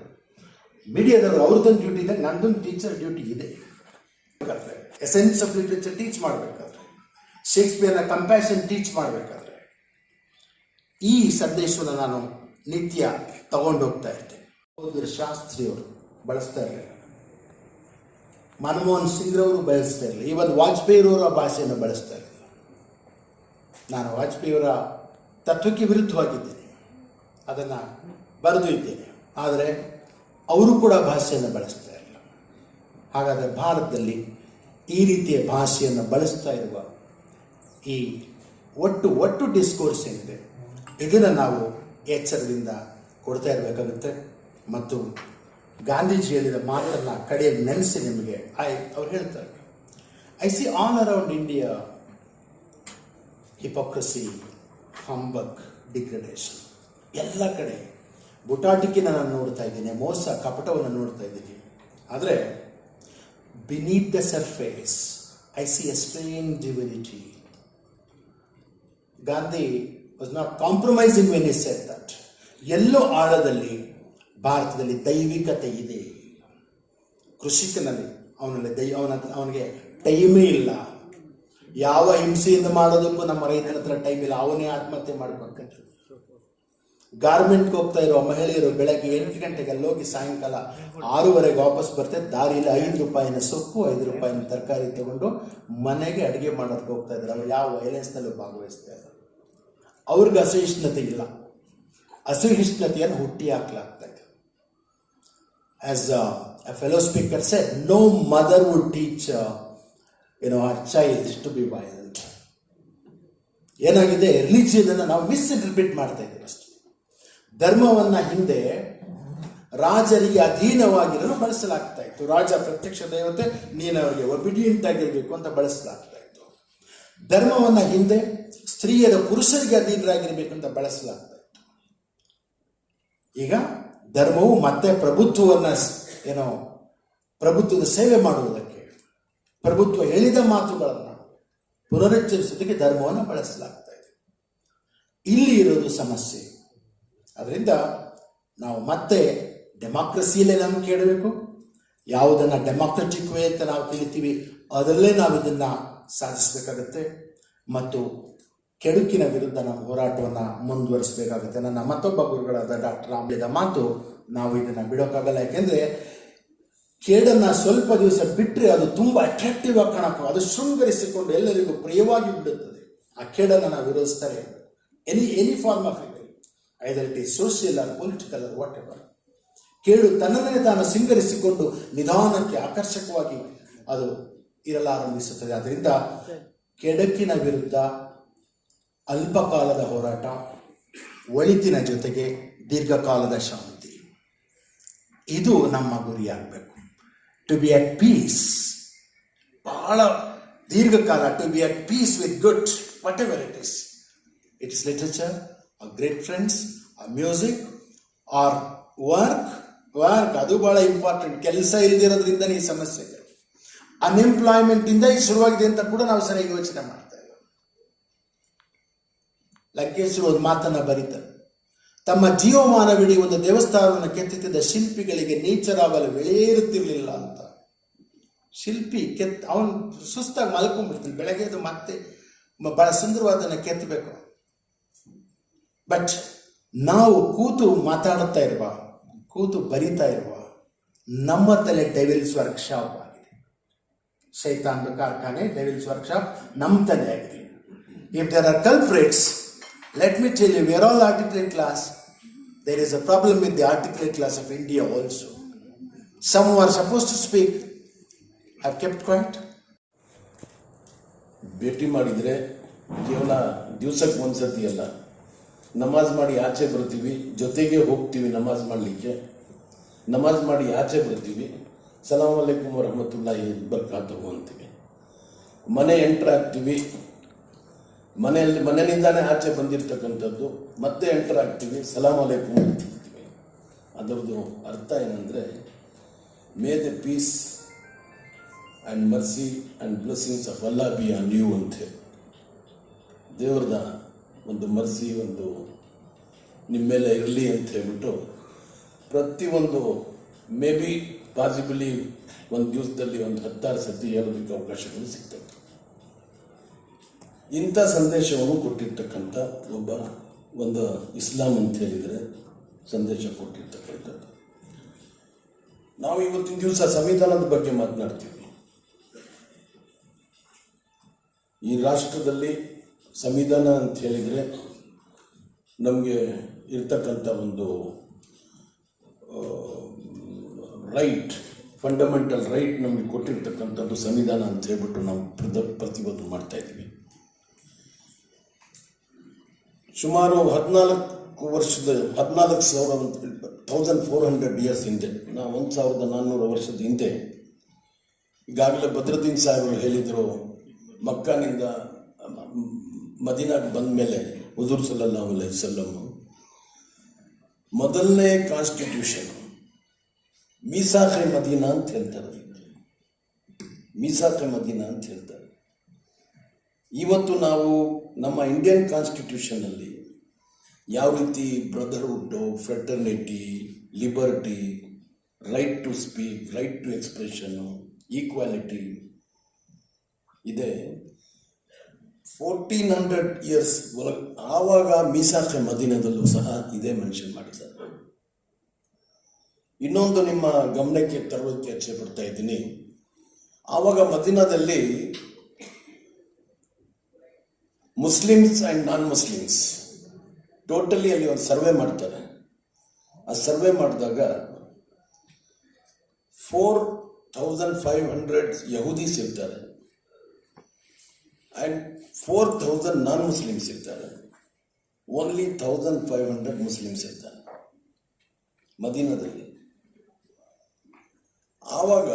ಮೀಡಿಯಾದವರು ಅವ್ರದ್ದೊಂದು ಡ್ಯೂಟಿ ಇದೆ, ನನ್ನದೊಂದು ಟೀಚರ್ ಡ್ಯೂಟಿ ಇದೆ. ಎಸೆನ್ಸ್ ಆಫ್ ಲಿಟ್ರೇಚರ್ ಟೀಚ್ ಮಾಡಬೇಕಾದ್ರೆ, ಶೇಕ್ಸ್ಪಿಯರ್ನ ಕಂಪ್ಯಾಷನ್ ಟೀಚ್ ಮಾಡಬೇಕಾದ್ರೆ ಈ ಸಂದೇಶವನ್ನು ನಾನು ನಿತ್ಯ ತಗೊಂಡೋಗ್ತಾ ಇದ್ದೆ. ಹೋದ್ರೆ ಶಾಸ್ತ್ರಿಯವರು ಬಳಸ್ತಾ ಇರಲಿಲ್ಲ, ಮನಮೋಹನ್ ಸಿಂಗ್ರವರು ಬಳಸ್ತಾ ಇರಲಿಲ್ಲ, ಇವನ್ ವಾಜಪೇಯಿರವರು ಆ ಭಾಷೆಯನ್ನು ಬಳಸ್ತಾ ಇರಲಿಲ್ಲ. ನಾನು ವಾಜಪೇಯಿಯವರ ತತ್ವಕ್ಕೆ ವಿರುದ್ಧವಾಗಿದ್ದೇನೆ, ಅದನ್ನು ಬರೆದು ಇದ್ದೇನೆ. ಆದರೆ ಅವರು ಕೂಡ ಭಾಷೆಯನ್ನು ಬಳಸ್ತಾ ಇರಲಿಲ್ಲ. ಹಾಗಾದರೆ ಭಾರತದಲ್ಲಿ ಈ ರೀತಿಯ ಭಾಷೆಯನ್ನು ಬಳಸ್ತಾ ಇರುವ ಈ ಒಟ್ಟು ಡಿಸ್ಕೋರ್ಸ್ ಏನಿದೆ, ಇದನ್ನು ನಾವು ಎಚ್ಚರದಿಂದ ಕೊಡ್ತಾ ಇರಬೇಕಾಗುತ್ತೆ. ಮತ್ತು ಗಾಂಧೀಜಿ ಹೇಳಿದ ಮಾತನ್ನು ಕಡೆಯಲ್ಲಿ ನೆನೆಸಿ ನಿಮಗೆ ಅವ್ರು ಹೇಳ್ತಾರೆ, I C all around India hypocrisy, ಹಂಬಕ್, degradation. ಎಲ್ಲ ಕಡೆ ಬುಟಾಟಿಕೆನ ನಾನು ನೋಡ್ತಾ ಇದ್ದೀನಿ, ಮೋಸ ಕಪಟವನ್ನು ನೋಡ್ತಾ ಇದ್ದೀನಿ. ಆದರೆ beneath the surface, I see a strange divinity. Gandhi was not compromising when he said that. ಎಲ್ಲೋ ಆಳದಲ್ಲಿ ಭಾರತದಲ್ಲಿ ದೈವಿಕತೆ ಇದೆ. ಕೃಷಿಕನಲ್ಲಿ ಅವನಿಗೆ ಟೈಮೇ ಇಲ್ಲ. ಯಾವ ಹಿಂಸೆಯಿಂದ ಮಾಡೋದಕ್ಕೂ ನಮ್ಮ ರೈತನ ಹತ್ರ ಟೈಮ್ ಇಲ್ಲ, ಅವನೇ ಆತ್ಮಹತ್ಯೆ ಮಾಡ್ಕೊಳ್ತಾರೆ. ಗಾರ್ಮೆಂಟ್ಗೆ ಹೋಗ್ತಾ ಇರೋ ಮಹಿಳೆಯರು ಬೆಳಗ್ಗೆ 8 ಗಂಟೆಗೆ ಅಲ್ಲೋಗಿ ಸಾಯಂಕಾಲ 6:30 ವಾಪಸ್ ಬರ್ತಾರೆ. ದಾರಿಯಲ್ಲಿ 5 ರೂಪಾಯಿನ ಸೊಪ್ಪು, 5 ರೂಪಾಯಿನ ತರಕಾರಿ ತಗೊಂಡು ಮನೆಗೆ ಅಡುಗೆ ಮಾಡೋದಕ್ಕೆ ಹೋಗ್ತಾ ಇದ್ದಾರೆ. ಅವ್ರು ಯಾವ ವೈಲೆನ್ಸ್ನಲ್ಲೂ ಭಾಗವಹಿಸ್ತಾ ಇದ್ದಾರೆ. ಅವ್ರಿಗೆ ಅಸಹಿಷ್ಣುತೆ ಇಲ್ಲ, ಅಸಹಿಷ್ಣುತೆಯನ್ನು ಹುಟ್ಟಿ ಹಾಕಲಾಗ್ತಾ ಇದೆ. As a fellow speaker said, no mother would teach her child to be violent. ಏನಾಗಿದೆ, ರಿಲಿಜಿಯನ್ ನಾವು ಮಿಸ್ಇಂಟರ್ಪ್ರಿಟ್ ಮಾಡ್ತಾ ಇದ್ದೀವಿ ಅಷ್ಟೇ. ಧರ್ಮವನ್ನು ಹಿಂದೆ ರಾಜರಿಗೆ ಅಧೀನವಾಗಿರಲು ಬಳಸಲಾಗ್ತಾ ಇತ್ತು. ರಾಜ ಪ್ರತ್ಯಕ್ಷ ದೇವತೆ, ನೀನು ಅವರಿಗೆ ಒಬಿಡಿಯಂಟ್ ಆಗಿರಬೇಕು ಅಂತ ಬಳಸಲಾಗ್ತಾ ಇತ್ತು. ಧರ್ಮವನ್ನು ಹಿಂದೆ ಸ್ತ್ರೀಯರ ಪುರುಷರಿಗೆ ಅಧೀನರಾಗಿರ್ಬೇಕು ಅಂತ ಬಳಸಲಾಗ್ತಾ ಇತ್ತು. ಈಗ ಧರ್ಮವು ಮತ್ತೆ ಪ್ರಭುತ್ವದ ಸೇವೆ ಮಾಡುವುದಕ್ಕೆ, ಪ್ರಭುತ್ವ ಹೇಳಿದ ಮಾತುಗಳನ್ನು ಪುನರುಚ್ಚರಿಸೋದಕ್ಕೆ ಧರ್ಮವನ್ನು ಬಳಸಲಾಗ್ತಾ ಇದೆ. ಇಲ್ಲಿ ಇರೋದು ಸಮಸ್ಯೆ. ಅದರಿಂದ ನಾವು ಮತ್ತೆ ಡೆಮಾಕ್ರಸಿಯಲ್ಲೇ ನಂಬಿಕೆ ಇಡಬೇಕು. ಯಾವುದನ್ನು ಡೆಮಾಕ್ರೆಟಿಕ್ ವೇ ಅಂತ ನಾವು ತಿಳಿತೀವಿ, ಅದರಲ್ಲೇ ನಾವು ಇದನ್ನು ಸಾಧಿಸಬೇಕಾಗತ್ತೆ. ಮತ್ತು ಕೆಡುಕಿನ ವಿರುದ್ಧ ನಾವು ಹೋರಾಟವನ್ನು ಮುಂದುವರಿಸಬೇಕಾಗುತ್ತೆ. ನನ್ನ ಮತ್ತೊಬ್ಬ ಗುರುಗಳಾದ ಡಾಕ್ಟರ್ ರಾಮ್ಲಿದ ಮಾತು, ನಾವು ಇದನ್ನು ಬಿಡೋಕ್ಕಾಗಲ್ಲ. ಯಾಕೆಂದರೆ ಕೇಡನ್ನು ಸ್ವಲ್ಪ ದಿವಸ ಬಿಟ್ಟರೆ ಅದು ತುಂಬ ಅಟ್ರಾಕ್ಟಿವ್ ಆಗಿ ಕಾಣಕ್ಕೆ, ಅದು ಶೃಂಗರಿಸಿಕೊಂಡು ಎಲ್ಲರಿಗೂ ಪ್ರಿಯವಾಗಿ ಬಿಡುತ್ತದೆ. ಆ ಕೇಡನ್ನು ನಾವು ವಿರೋಧಿಸ್ತಾರೆ. Any form of either it is social or political or whatever. ಕೇಳು ತನ್ನನ್ನೇ ತಾನು ಸಿಂಗರಿಸಿಕೊಂಡು ನಿಧಾನಕ್ಕೆ ಆಕರ್ಷಕವಾಗಿ ಅದು ಇರಲಾರಂಭಿಸುತ್ತದೆ. ಆದ್ದರಿಂದ ಕೆಡಕಿನ ವಿರುದ್ಧ ಅಲ್ಪಕಾಲದ ಹೋರಾಟ, ಒಳಿತಿನ ಜೊತೆಗೆ ದೀರ್ಘಕಾಲದ ಶಾಂತಿ, ಇದು ನಮ್ಮ ಗುರಿಯಾಗಬೇಕು. ಟು ಬಿ ಅಟ್ ಪೀಸ್, ಬಹಳ ದೀರ್ಘಕಾಲ, to be at peace with good, whatever it is literature, or great friends, or music, or work, ಅದು ಬಹಳ ಇಂಪಾರ್ಟೆಂಟ್. ಕೆಲಸ ಇಲ್ದಿರೋದ್ರಿಂದ ಈ ಸಮಸ್ಯೆ ಇದೆ. ಅನ್ಎಂಪ್ಲಾಯ್ಮೆಂಟ್ ಇಂದ ಇದು ಶುರುವಾಗಿದೆ ಅಂತ ಕೂಡ ನಾವು ಸರಿಯಾಗಿ ಯೋಚನೆ ಮಾಡ್ತಾ ಇಲ್ಲ. ಲಂಕೇಶ್ವರು ಒಂದು ಮಾತನ್ನ ಬರೀತಾರೆ, ತಮ್ಮ ಜೀವಮಾನವಿಡೀ ಒಂದು ದೇವಸ್ಥಾನವನ್ನು ಕೆತ್ತಿದ ಶಿಲ್ಪಿಗಳಿಗೆ ನೀಚರಾಗಲು ವೇರುತ್ತಿರಲಿಲ್ಲ ಅಂತ. ಶಿಲ್ಪಿ ಅವನು ಸುಸ್ತಾಗಿ ಮಲ್ಕೊಂಡ್ಬಿಡ್ತಾನೆ, ಬೆಳಗ್ಗೆ ಅದು ಮತ್ತೆ ಬಹಳ ಸುಂದರವಾದನ್ನು ಕೆತ್ತಬೇಕು. ಬಟ್ ನಾವು ಕೂತು ಮಾತಾಡುತ್ತಾ ಇರುವ, ಕೂತು ಬರಿತಾ ಇರುವ ನಮ್ಮ ತಲೆ ಡೆವಿಲ್ಸ್ ವರ್ಕ್ಶಾಪ್ ಆಗಿದೆ. ಶೈತಾನ್ರ ಕಾರ್ಖಾನೆ, ಡೆವಿಲ್ಸ್ ವರ್ಕ್ಶಾಪ್ ನಮ್ಮ ತಲೆ ಆಗಿದೆ. If there are culprits, let me tell you, we are all articulate class. There is a problem with the articulate class of India also. Some are suppose to speak, have kept quiet. ಭೇಟಿ ಮಾಡಿದರೆ ಕೇವಲ ದಿವಸಕ್ಕೆ ಒಂದ್ಸತಿ ಅಲ್ಲ, ನಮಾಜ್ ಮಾಡಿ ಆಚೆ ಬರ್ತೀವಿ, ಜೊತೆಗೆ ಹೋಗ್ತೀವಿ ನಮಾಜ್ ಮಾಡಲಿಕ್ಕೆ. ನಮಾಜ್ ಮಾಡಿ ಆಚೆ ಬರ್ತೀವಿ, ಸಲಾಮ್ ಅಲೈಕುಮ್ ವರಹಮತುಲ್ಲಾಹಿ ಬರ್ಕಾತಹು ಅಂತೀವಿ. ಮನೆ ಎಂಟ್ರ್ ಆಗ್ತೀವಿ, ಮನೆಯಿಂದಾನೇ ಆಚೆ ಬಂದಿರತಕ್ಕಂಥದ್ದು, ಮತ್ತೆ ಎಂಟ್ರ್ ಆಗ್ತೀವಿ, ಸಲಾಮ್ ಅಲೈಕುಮ್ ಅಂತೀವಿ. ಅದರದ್ದು ಅರ್ಥ ಏನಂದರೆ, may the peace and mercy and blessings of Allah be on you ಅಂತ ಹೇಳಿ, ದೇವ್ರದ ಒಂದು ಮರ್ಸಿ, ಒಂದು ನಿಮ್ಮ ಮೇಲೆ ಇರಲಿ ಅಂತ ಹೇಳ್ಬಿಟ್ಟು ಪ್ರತಿಯೊಂದು ಮೇ ಬಿ ಪಾಸಿಬಲಿ ಒಂದು ದಿವಸದಲ್ಲಿ ಒಂದು 16 ಸತಿ ಹೇಳೋದಕ್ಕೆ ಅವಕಾಶಗಳು ಸಿಗ್ತವೆ. ಇಂಥ ಸಂದೇಶವನ್ನು ಕೊಟ್ಟಿರ್ತಕ್ಕಂಥ ಒಂದು ಇಸ್ಲಾಂ ಅಂತ ಹೇಳಿದರೆ ಸಂದೇಶ ಕೊಟ್ಟಿರ್ತಕ್ಕಂಥದ್ದು. ನಾವು ಇವತ್ತಿನ ದಿವಸ ಸಂವಿಧಾನದ ಬಗ್ಗೆ ಮಾತನಾಡ್ತೀವಿ. ಈ ರಾಷ್ಟ್ರದಲ್ಲಿ ಸಂವಿಧಾನ ಅಂತ ಹೇಳಿದರೆ ನಮಗೆ ಇರ್ತಕ್ಕಂಥ ಒಂದು ರೈಟ್, ಫಂಡಮೆಂಟಲ್ ರೈಟ್ ನಮಗೆ ಕೊಟ್ಟಿರ್ತಕ್ಕಂಥದ್ದು ಸಂವಿಧಾನ ಅಂತ ಹೇಳ್ಬಿಟ್ಟು ನಾವು ಪ್ರತಿಭಟನೆ ಮಾಡ್ತಾ ಇದ್ದೀವಿ. ಸುಮಾರು 14,400 ಇಯರ್ಸ್ ಹಿಂದೆ, ನಾವು 1,400 ವರ್ಷದ ಹಿಂದೆ, ಈಗಾಗಲೇ ಬದ್ರುದ್ದೀನ್ ಸಾಹೇಬರು ಹೇಳಿದರು, ಮಕ್ಕಾನಿಂದ ಮದೀನಾಗೆ ಬಂದ ಮೇಲೆ ಹುಜೂರ್ ಸಲ್ಲಲ್ಲಾಹು ಅಲೈಹಿ ವಸಲ್ಲಂ ಮೊದಲನೇ ಕಾನ್ಸ್ಟಿಟ್ಯೂಷನ್ ಮೀಸಾಖೆ ಮದೀನಾ ಅಂತ ಹೇಳ್ತಾರೆ. ಮೀಸಾಖೆ ಮದೀನಾ ಅಂತ ಹೇಳ್ತಾರೆ. ಇವತ್ತು ನಾವು ನಮ್ಮ ಇಂಡಿಯನ್ ಕಾನ್ಸ್ಟಿಟ್ಯೂಷನಲ್ಲಿ ಯಾವ ರೀತಿ ಬ್ರದರ್ಹುಡ್ಡು, fraternity, liberty, right to speak, right to ಎಕ್ಸ್ಪ್ರೆಷನ್ನು, ಈಕ್ವಾಲಿಟಿ ಇದೆ. 1400 ಇಯರ್ಸ್ ಒಳಗೆ ಆವಾಗ ಮೀಸಾಖೆ ಮದೀನದಲ್ಲೂ ಸಹ ಇದೇ ಮೆನ್ಷನ್ ಮಾಡಿದ್ದಾರೆ. ಇನ್ನೊಂದು ನಿಮ್ಮ ಗಮನಕ್ಕೆ ತರೋದಕ್ಕೆ ಇಚ್ಛೆ ಪಡ್ತಾ ಇದ್ದೀನಿ. ಆವಾಗ ಮದೀನಾದಲ್ಲಿ Muslims and non Muslims totally ಅಲ್ಲಿ ಒಂದು ಸರ್ವೆ ಮಾಡ್ತಾರೆ. ಆ ಸರ್ವೆ ಮಾಡಿದಾಗ 4,500 ಯಹೂದೀಸ್ ಇರ್ತಾರೆ ಆ್ಯಂಡ್ 4,000 ನಾನ್ ಮುಸ್ಲಿಮ್ಸ್ ಇರ್ತಾರೆ. ಓನ್ಲಿ 1,500 ಮುಸ್ಲಿಮ್ಸ್ ಇರ್ತಾರೆ ಮದೀನಾದಲ್ಲಿ. ಆವಾಗ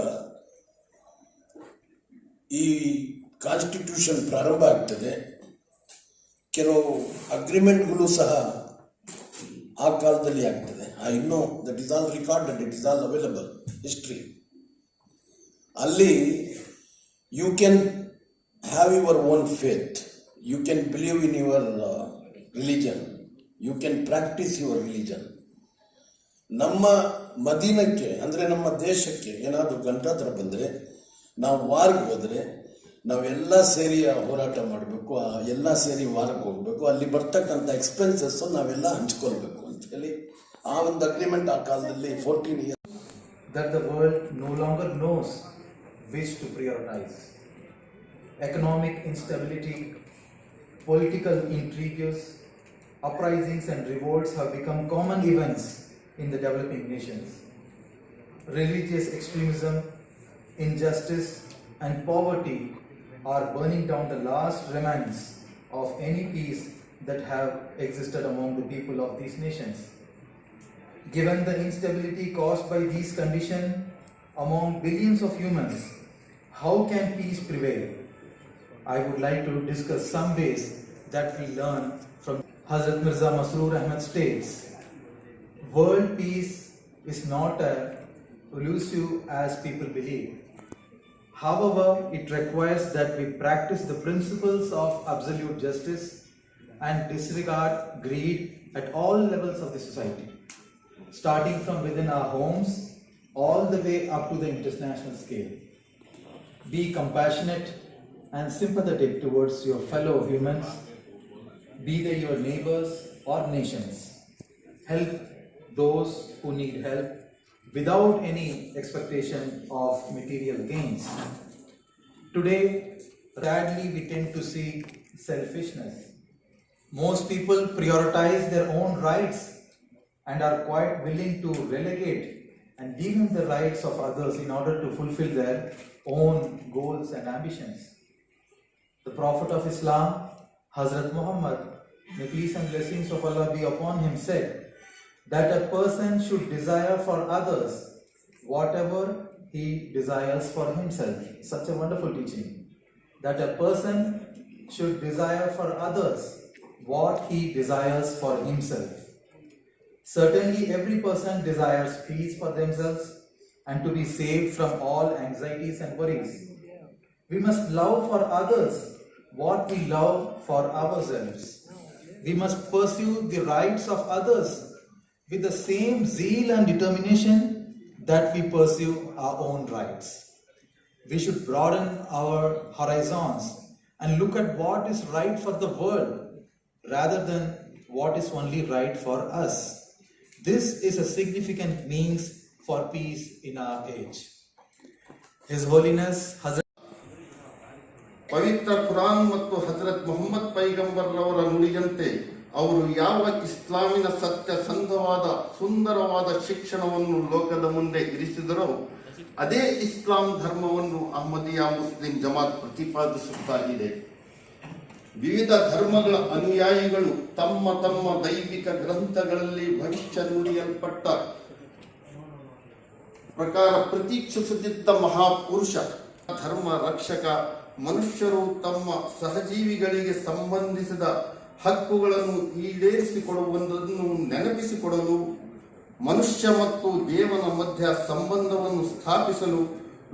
ಈ ಕಾನ್ಸ್ಟಿಟ್ಯೂಷನ್ ಪ್ರಾರಂಭ ಆಗ್ತದೆ. ಕೆಲವು ಅಗ್ರಿಮೆಂಟ್ಗಳು ಸಹ ಆ ಕಾಲದಲ್ಲಿ ಆಗ್ತದೆ. ಇನ್ನೂ that is all recorded, it is all available history. ಅಲ್ಲಿ you can have your own faith, you can believe in your religion, you can practice your religion. ನಮ್ಮ ಮದೀನಕ್ಕೆ ಅಂದರೆ ನಮ್ಮ ದೇಶಕ್ಕೆ ಏನಾದರೂ ಗಂಟಾಂತರ ಬಂದರೆ, ನಾವು ವಾರ್ಗೆ ಹೋದರೆ ನಾವೆಲ್ಲ ಸೇರಿ ಹೋರಾಟ ಮಾಡಬೇಕು, ಎಲ್ಲ ಸೇರಿ ವಾರ್ಗೆ ಹೋಗಬೇಕು, ಅಲ್ಲಿ ಬರ್ತಕ್ಕಂಥ ಎಕ್ಸ್ಪೆನ್ಸಸ್ಸು ನಾವೆಲ್ಲ ಹಂಚ್ಕೊಳ್ಬೇಕು ಅಂತ ಹೇಳಿ ಆ ಒಂದು ಅಗ್ರಿಮೆಂಟ್ ಆ ಕಾಲದಲ್ಲಿ 14 years. That the world no longer knows which to prioritize. Economic instability, political intrigues, uprisings and revolts have become common events in the developing nations. Religious extremism, injustice and poverty are burning down the last remnants of any peace that have existed among the people of these nations. Given the instability caused by these conditions among billions of humans, how can peace prevail? I would like to discuss some ways that we learn from Hazrat Mirza Masroor Ahmad states, world peace is not as elusive as people believe. However, it requires that we practice the principles of absolute justice and disregard greed at all levels of the society, starting from within our homes all the way up to the international scale. Be compassionate and sympathetic towards your fellow humans, be they your neighbors or nations. Help those who need help without any expectation of material gains. Today, sadly, we tend to see selfishness. Most people prioritize their own rights and are quite willing to relegate and demean the rights of others in order to fulfill their own goals and ambitions. The Prophet of Islam, Hazrat Muhammad, may peace and blessings of Allah be upon him, said that a person should desire for others whatever he desires for himself. Such a wonderful teaching. That a person should desire for others what he desires for himself. Certainly every person desires peace for themselves and to be saved from all anxieties and worries. We must love for others what we love for ourselves. We must pursue the rights of others with the same zeal and determination that we pursue our own rights. We should broaden our horizons and look at what is right for the world rather than what is only right for us. This is a significant means for peace in our age. His Holiness Hazrat ಪವಿತ್ರ ಕುರಾನ್ ಮತ್ತು ಹಜರತ್ ಮೊಹಮ್ಮದ್ ಪೈಗಂಬರ್ರವರ ನುಡಿಯಂತೆ ಅವರು ಯಾವ ಇಸ್ಲಾಮಿನ ಸತ್ಯಸಂಧವಾದ ಸುಂದರವಾದ ಶಿಕ್ಷಣವನ್ನು ಲೋಕದ ಮುಂದೆ ಇರಿಸಿದರೋ ಅದೇ ಇಸ್ಲಾಂ ಧರ್ಮವನ್ನು Ahmadiyya Muslim Jamaat ಪ್ರತಿಪಾದಿಸುತ್ತಾ ಇದೆ. ವಿವಿಧ ಧರ್ಮಗಳ ಅನುಯಾಯಿಗಳು ತಮ್ಮ ತಮ್ಮ ದೈವಿಕ ಗ್ರಂಥಗಳಲ್ಲಿ ಭವಿಷ್ಯ ನುಡಿಯಲ್ಪಟ್ಟ ಪ್ರಕಾರ ಪ್ರತೀಕ್ಷಿಸುತ್ತಿದ್ದ ಮಹಾಪುರುಷ ಧರ್ಮ ರಕ್ಷಕ ಮನುಷ್ಯರು ತಮ್ಮ ಸಹಜೀವಿಗಳಿಗೆ ಸಂಬಂಧಿಸಿದ ಹಕ್ಕುಗಳನ್ನು ಈಡೇರಿಸಿಕೊಡುವುದನ್ನು ನೆನಪಿಸಿಕೊಡಲು, ಮನುಷ್ಯ ಮತ್ತು ದೇವನ ಮಧ್ಯ ಸಂಬಂಧವನ್ನು ಸ್ಥಾಪಿಸಲು,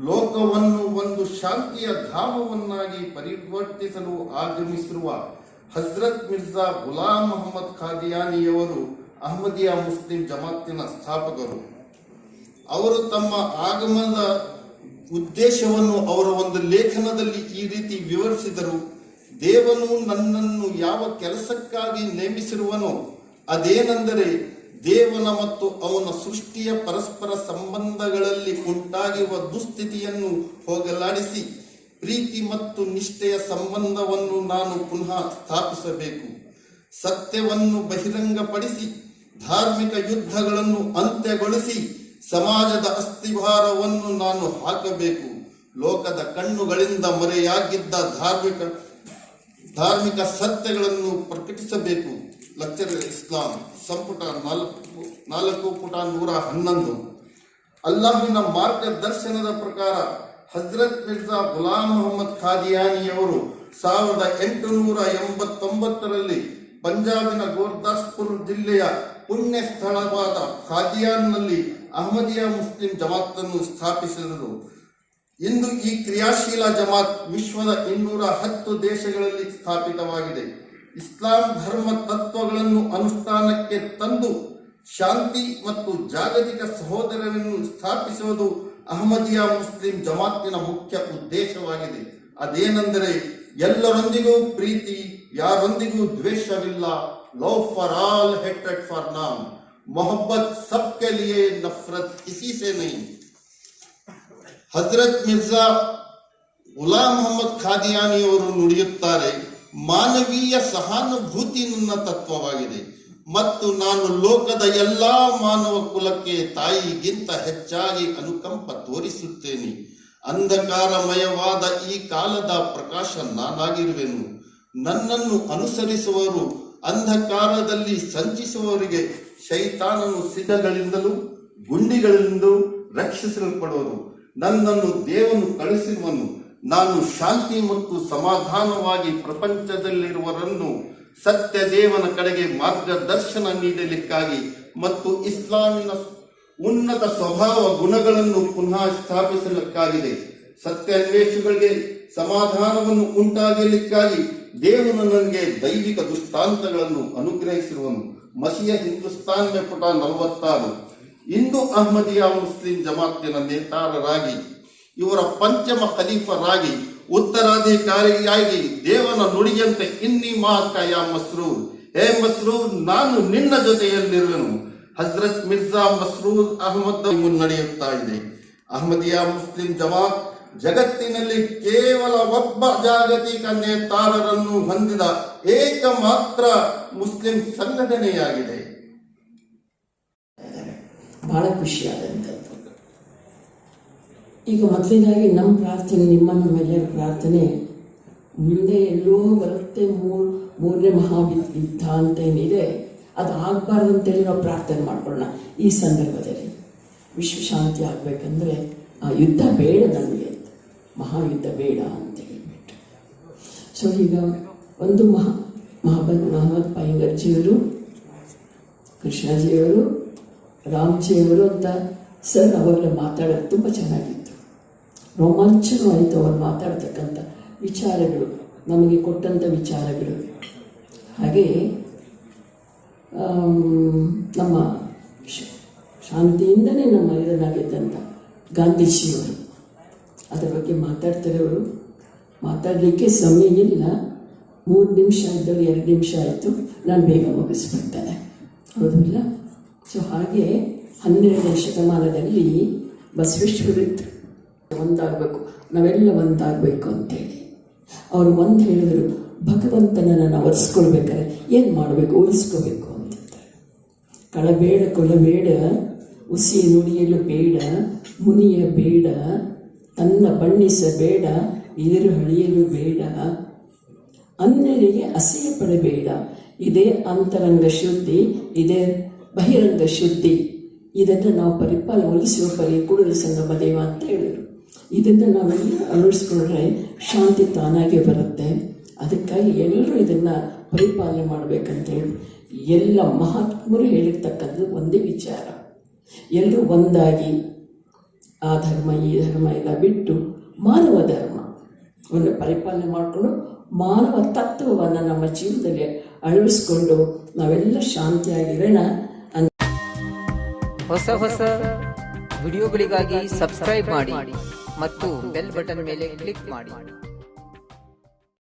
ಲೋಕವನ್ನು ಒಂದು ಶಾಂತಿಯ ಧಾಮವನ್ನಾಗಿ ಪರಿವರ್ತಿಸಲು ಆಗಮಿಸಿರುವ ಹಜರತ್ ಮಿರ್ಜಾ ಗುಲಾಮ್ ಮೊಹಮ್ಮದ್ ಖಾದಿಯಾನಿಯವರು ಅಹ್ಮದಿಯಾ ಮುಸ್ಲಿಂ ಜಮಾತಿನ ಸ್ಥಾಪಕರು. ಅವರು ತಮ್ಮ ಆಗಮನದ ಉದ್ದೇಶವನ್ನು ಅವರ ಒಂದು ಲೇಖನದಲ್ಲಿ ಈ ರೀತಿ ವಿವರಿಸಿದರು: ದೇವನು ನನ್ನನ್ನು ಯಾವ ಕೆಲಸಕ್ಕಾಗಿ ನೇಮಿಸಿರುವನೋ ಅದೇನೆಂದರೆ ದೇವನ ಮತ್ತು ಅವನ ಸೃಷ್ಟಿಯ ಪರಸ್ಪರ ಸಂಬಂಧಗಳಲ್ಲಿ ಉಂಟಾಗಿರುವ ದುಸ್ಥಿತಿಯನ್ನು ಹೋಗಲಾಡಿಸಿ ಪ್ರೀತಿ ಮತ್ತು ನಿಷ್ಠೆಯ ಸಂಬಂಧವನ್ನು ನಾನು ಪುನಃ ಸ್ಥಾಪಿಸಬೇಕು. ಸತ್ಯವನ್ನು ಬಹಿರಂಗಪಡಿಸಿ ಧಾರ್ಮಿಕ ಯುದ್ಧಗಳನ್ನು ಅಂತ್ಯಗೊಳಿಸಿ ಸಮಾಜದ ಅಸ್ಥಿಭಾರವನ್ನು ನಾನು ಹಾಕಬೇಕು. ಲೋಕದ ಕಣ್ಣುಗಳಿಂದ ಮರೆಯಾಗಿದ್ದ ಧಾರ್ಮಿಕ ಸತ್ಯಗಳನ್ನು ಪ್ರಕಟಿಸಬೇಕು. ಲೆಕ್ಚರರ್ ಇಸ್ಲಾಂ ಸಂಪುಟ 4 ಪುಟ 111. ಅಲ್ಲಾಹಿನ ಮಾರ್ಗದರ್ಶನದ ಪ್ರಕಾರ ಹಜರತ್ ಮಿರ್ಜಾ ಗುಲಾಮ್ ಮೊಹಮ್ಮದ್ ಖಾದಿಯಾನಿಯವರು 1889ರಲ್ಲಿ ಪಂಜಾಬಿನ ಗುರ್ದಾಸ್ಪುರ್ ಜಿಲ್ಲೆಯ ಪುಣ್ಯ ಸ್ಥಳವಾದ ಖಾದಿಯಾನ್ನಲ್ಲಿ ಅಹ್ಮದಿಯಾ ಮುಸ್ಲಿಂ ಜಮಾತನ್ನು ಸ್ಥಾಪಿಸಿದರು. ಇಂದು ಈ ಕ್ರಿಯಾಶೀಲ ಜಮಾತ್ ವಿಶ್ವದ 210 ದೇಶಗಳಲ್ಲಿ ಸ್ಥಾಪಿತವಾಗಿದೆ. ಇಸ್ಲಾಂ ಧರ್ಮ ತತ್ವಗಳನ್ನು ಅನುಷ್ಠಾನಕ್ಕೆ ತಂದು ಶಾಂತಿ ಮತ್ತು ಜಾಗತಿಕ ಸಹೋದರರನ್ನು ಸ್ಥಾಪಿಸುವುದು ಅಹ್ಮದಿಯಾ ಮುಸ್ಲಿಂ ಜಮಾತಿನ ಮುಖ್ಯ ಉದ್ದೇಶವಾಗಿದೆ. ಅದೇನೆಂದರೆ ಎಲ್ಲರೊಂದಿಗೂ ಪ್ರೀತಿ, ಯಾರೊಂದಿಗೂ ದ್ವೇಷವಿಲ್ಲ. Love for all, hatred for none. ಮೊಹಬ್ಬತ್ ಸಬ್ಕೆ ಲಿಯೆ, ನಫರತ್ ಕಿಸಿ ಸೆ ನಹೀ. ಹಜರತ್ ಮಿರ್ಜಾ ಗುಲಾಮ್ ಮೊಹಮ್ಮದ್ ಖಾದಿಯಾನಿಯವರು ನುಡಿಯುತ್ತಾರೆ: ಮಾನವೀಯ ಸಹಾನುಭೂತಿ ನನ್ನ ತತ್ವವಾಗಿದೆ ಮತ್ತು ನಾನು ಲೋಕದ ಎಲ್ಲಾ ಮಾನವ ಕುಲಕ್ಕೆ ತಾಯಿಗಿಂತ ಹೆಚ್ಚಾಗಿ ಅನುಕಂಪ ತೋರಿಸುತ್ತೇನೆ. ಅಂಧಕಾರಮಯವಾದ ಈ ಕಾಲದ ಪ್ರಕಾಶ ನಾನಾಗಿರುವೆನು. ನನ್ನನ್ನು ಅನುಸರಿಸುವವರು ಅಂಧಕಾರದಲ್ಲಿ ಸಂಚಿಸುವವರಿಗೆ ಶೈತಾನನು ಸಿದ್ಧಗಳಿಂದಲೂ ಗುಂಡಿಗಳಿಂದಲೂ ರಕ್ಷಿಸಲ್ಪಡುವರು. ನನ್ನನ್ನು ದೇವನು ಕಳಿಸಿರುವನು. ನಾನು ಶಾಂತಿ ಮತ್ತು ಸಮಾಧಾನವಾಗಿ ಪ್ರಪಂಚದಲ್ಲಿರುವವರನ್ನು ಸತ್ಯ ದೇವನ ಕಡೆಗೆ ಮಾರ್ಗದರ್ಶನ ನೀಡಲಿಕ್ಕಾಗಿ ಮತ್ತು ಇಸ್ಲಾಮಿನ ಉನ್ನತ ಸ್ವಭಾವ ಗುಣಗಳನ್ನು ಪುನಃ ಸ್ಥಾಪಿಸಲಿಕ್ಕಾಗಿದೆ. ಸತ್ಯಾನ್ವೇಷಿಗಳಿಗೆ ಸಮಾಧಾನವನ್ನು ಉಂಟಾಗಲಿಕ್ಕಾಗಿ ದೇವನು ನನಗೆ ದೈವಿಕ ದೃಷ್ಟಾಂತಗಳನ್ನು ಅನುಗ್ರಹಿಸಿರುವನು. ಮಸಿಯ ಹಿಂದೂಸ್ತಾನ್ ಪುಟ 46. ಇಂದು ಅಹ್ಮದಿಯಾ ಮುಸ್ಲಿಂ ಜಮಾತಿನ ನೇತಾರರಾಗಿ, ಇವರ ಪಂಚಮ ಖಲೀಫರಾಗಿ, ಉತ್ತರಾಧಿಕಾರಿಯಾಗಿ ದೇವನ ನುಡಿಯಂತೆ ಇನ್ನಿ ಮಾಕ ಯಾ ಮಸ್ರೂರ್, ಹೇ ಮಸ್ರೂರ್, ನಾನು ನಿನ್ನ ಜೊತೆಯಲ್ಲಿರುವೆನು. ಹಜರತ್ ಮಿರ್ಜಾ ಮಸ್ರೂರ್ ಅಹಮದ್ ಮುನ್ನಡೆಯುತ್ತಾ ಇದೆ. ಅಹ್ಮದಿಯಾ ಮುಸ್ಲಿಂ ಜಮಾತ್ ಜಗತ್ತಿನಲ್ಲಿ ಕೇವಲ ಒಬ್ಬ ಜಾಗತಿಕ ನೇತಾರರನ್ನು ಹೊಂದಿದ ಏಕಮಾತ್ರ ಮುಸ್ಲಿಂ ಸಂಘಟನೆಯಾಗಿದೆ. ಬಹಳ ಖುಷಿಯಾದಂಥದ್ದು. ಈಗ ಮೊದಲನೇದಾಗಿ ನಮ್ಮ ಪ್ರಾರ್ಥನೆ, ನಮ್ಮೆಲ್ಲರ ಪ್ರಾರ್ಥನೆ, ಮುಂದೆ ಎಲ್ಲೋ ಬರುತ್ತೆ ಮೂರನೇ ಮಹಾಯುದ್ಧ ಅಂತೇನಿದೆ, ಅದು ಆಗಬಾರ್ದು ಅಂತೇಳಿ ನಾವು ಪ್ರಾರ್ಥನೆ ಮಾಡ್ಕೊಳ್ಳೋಣ. ಈ ಸಂದರ್ಭದಲ್ಲಿ ವಿಶ್ವ ಶಾಂತಿ ಆಗಬೇಕಂದ್ರೆ ಆ ಯುದ್ಧ ಬೇಡ ನಮಗೆ, ಮಹಾಯುದ್ಧ ಬೇಡ ಅಂತ ಹೇಳ್ಬಿಟ್ಟು. ಸೊ ಈಗ ಒಂದು ಮಹಮ್ಮದ್ ಪೈಗರ್ಜಿಯವರು, ಕೃಷ್ಣಜಿಯವರು, ರಾಮ್ಜಿಯವರು ಅಂತ ಸರ್ ಅವಾಗಲೇ ಮಾತಾಡೋದು ತುಂಬ ಚೆನ್ನಾಗಿತ್ತು. ರೋಮಾಂಚನವಾಯಿತು ಅವರು ಮಾತಾಡ್ತಕ್ಕಂಥ ವಿಚಾರಗಳು, ನಮಗೆ ಕೊಟ್ಟಂಥ ವಿಚಾರಗಳು. ಹಾಗೆಯೇ ನಮ್ಮ ಶಾಂತಿಯಿಂದನೇ ನಮ್ಮ ಇದನ್ನಾಗಿದ್ದಂಥ ಗಾಂಧೀಜಿಯವರು ಅದರ ಬಗ್ಗೆ ಮಾತಾಡ್ತಾರೆ. ಅವರು ಮಾತಾಡಲಿಕ್ಕೆ ಸಮಯ ಇಲ್ಲ, 3 ನಿಮಿಷ ಇದ್ದಲ್ಲಿ 2 ನಿಮಿಷ ಆಯಿತು, ನಾನು ಬೇಗ ಮುಗಿಸ್ಬಿಡ್ತೇನೆ, ಹೌದಿಲ್ಲ? ಸೊ ಹಾಗೆ 12ನೇ ಶತಮಾನದಲ್ಲಿ ಬಸವೇಶ್ವರಿದ್ರು ಒಂದಾಗಬೇಕು, ನಾವೆಲ್ಲ ಒಂದಾಗಬೇಕು ಅಂತೇಳಿ ಅವರು ಒಂದು ಹೇಳಿದ್ರು, ಭಗವಂತನನ್ನು ನಾವು ಒರೆಸ್ಕೊಳ್ಬೇಕಾದ್ರೆ ಏನು ಮಾಡಬೇಕು, ಉಳಿಸ್ಕೋಬೇಕು ಅಂತಿದ್ದಾರೆ. ಕಳಬೇಡ ಕೊಳಬೇಡ, ಉಸಿ ನುಡಿಯಲು ಬೇಡ, ಮುನಿಯ ಬೇಡ, ತನ್ನ ಬಣ್ಣಿಸಬೇಡ, ಇದಿರು ಹಳಿಯಲು ಬೇಡ, ಅನ್ಯರಿಗೆ ಅಸಹ್ಯ ಪಡಬೇಡ, ಇದೇ ಅಂತರಂಗ ಶುದ್ಧಿ, ಇದೇ ಬಹಿರಂಗ ಶುದ್ಧಿ. ಇದನ್ನು ನಾವು ಒಲಿಸುವ ಪರಿ ಕೂಡಲ ಸಂಗಮ ದೇವ ಅಂತ ಹೇಳಿದರು. ಇದನ್ನು ನಾವೆಲ್ಲ ಅಳವಡಿಸ್ಕೊಂಡ್ರೆ ಶಾಂತಿ ತಾನಾಗೆ ಬರುತ್ತೆ. ಅದಕ್ಕಾಗಿ ಎಲ್ಲರೂ ಇದನ್ನು ಪರಿಪಾಲನೆ ಮಾಡಬೇಕಂತೇಳಿ ಎಲ್ಲ ಮಹಾತ್ಮರು ಹೇಳಿರ್ತಕ್ಕಂಥದ್ದು ಒಂದೇ ವಿಚಾರ. ಎಲ್ಲರೂ ಒಂದಾಗಿ ಆ ಧರ್ಮ ಈ ಧರ್ಮ ಎಲ್ಲ ಬಿಟ್ಟು ಮಾನವ ಧರ್ಮವನ್ನು ಪರಿಪಾಲನೆ ಮಾಡಿಕೊಂಡು ಮಾನವ ತತ್ವವನ್ನು ನಮ್ಮ ಜೀವನದಲ್ಲಿ ಅಳವಡಿಸ್ಕೊಂಡು ನಾವೆಲ್ಲ ಶಾಂತಿಯಾಗಿರೋಣ. ಹೊಸ ವಿಡಿಯೋಗಳಿಗಾಗಿ ಸಬ್ಸ್ಕ್ರೈಬ್ ಮಾಡಿ ಮತ್ತು ಬೆಲ್ ಬಟನ್ ಮೇಲೆ ಕ್ಲಿಕ್ ಮಾಡಿ.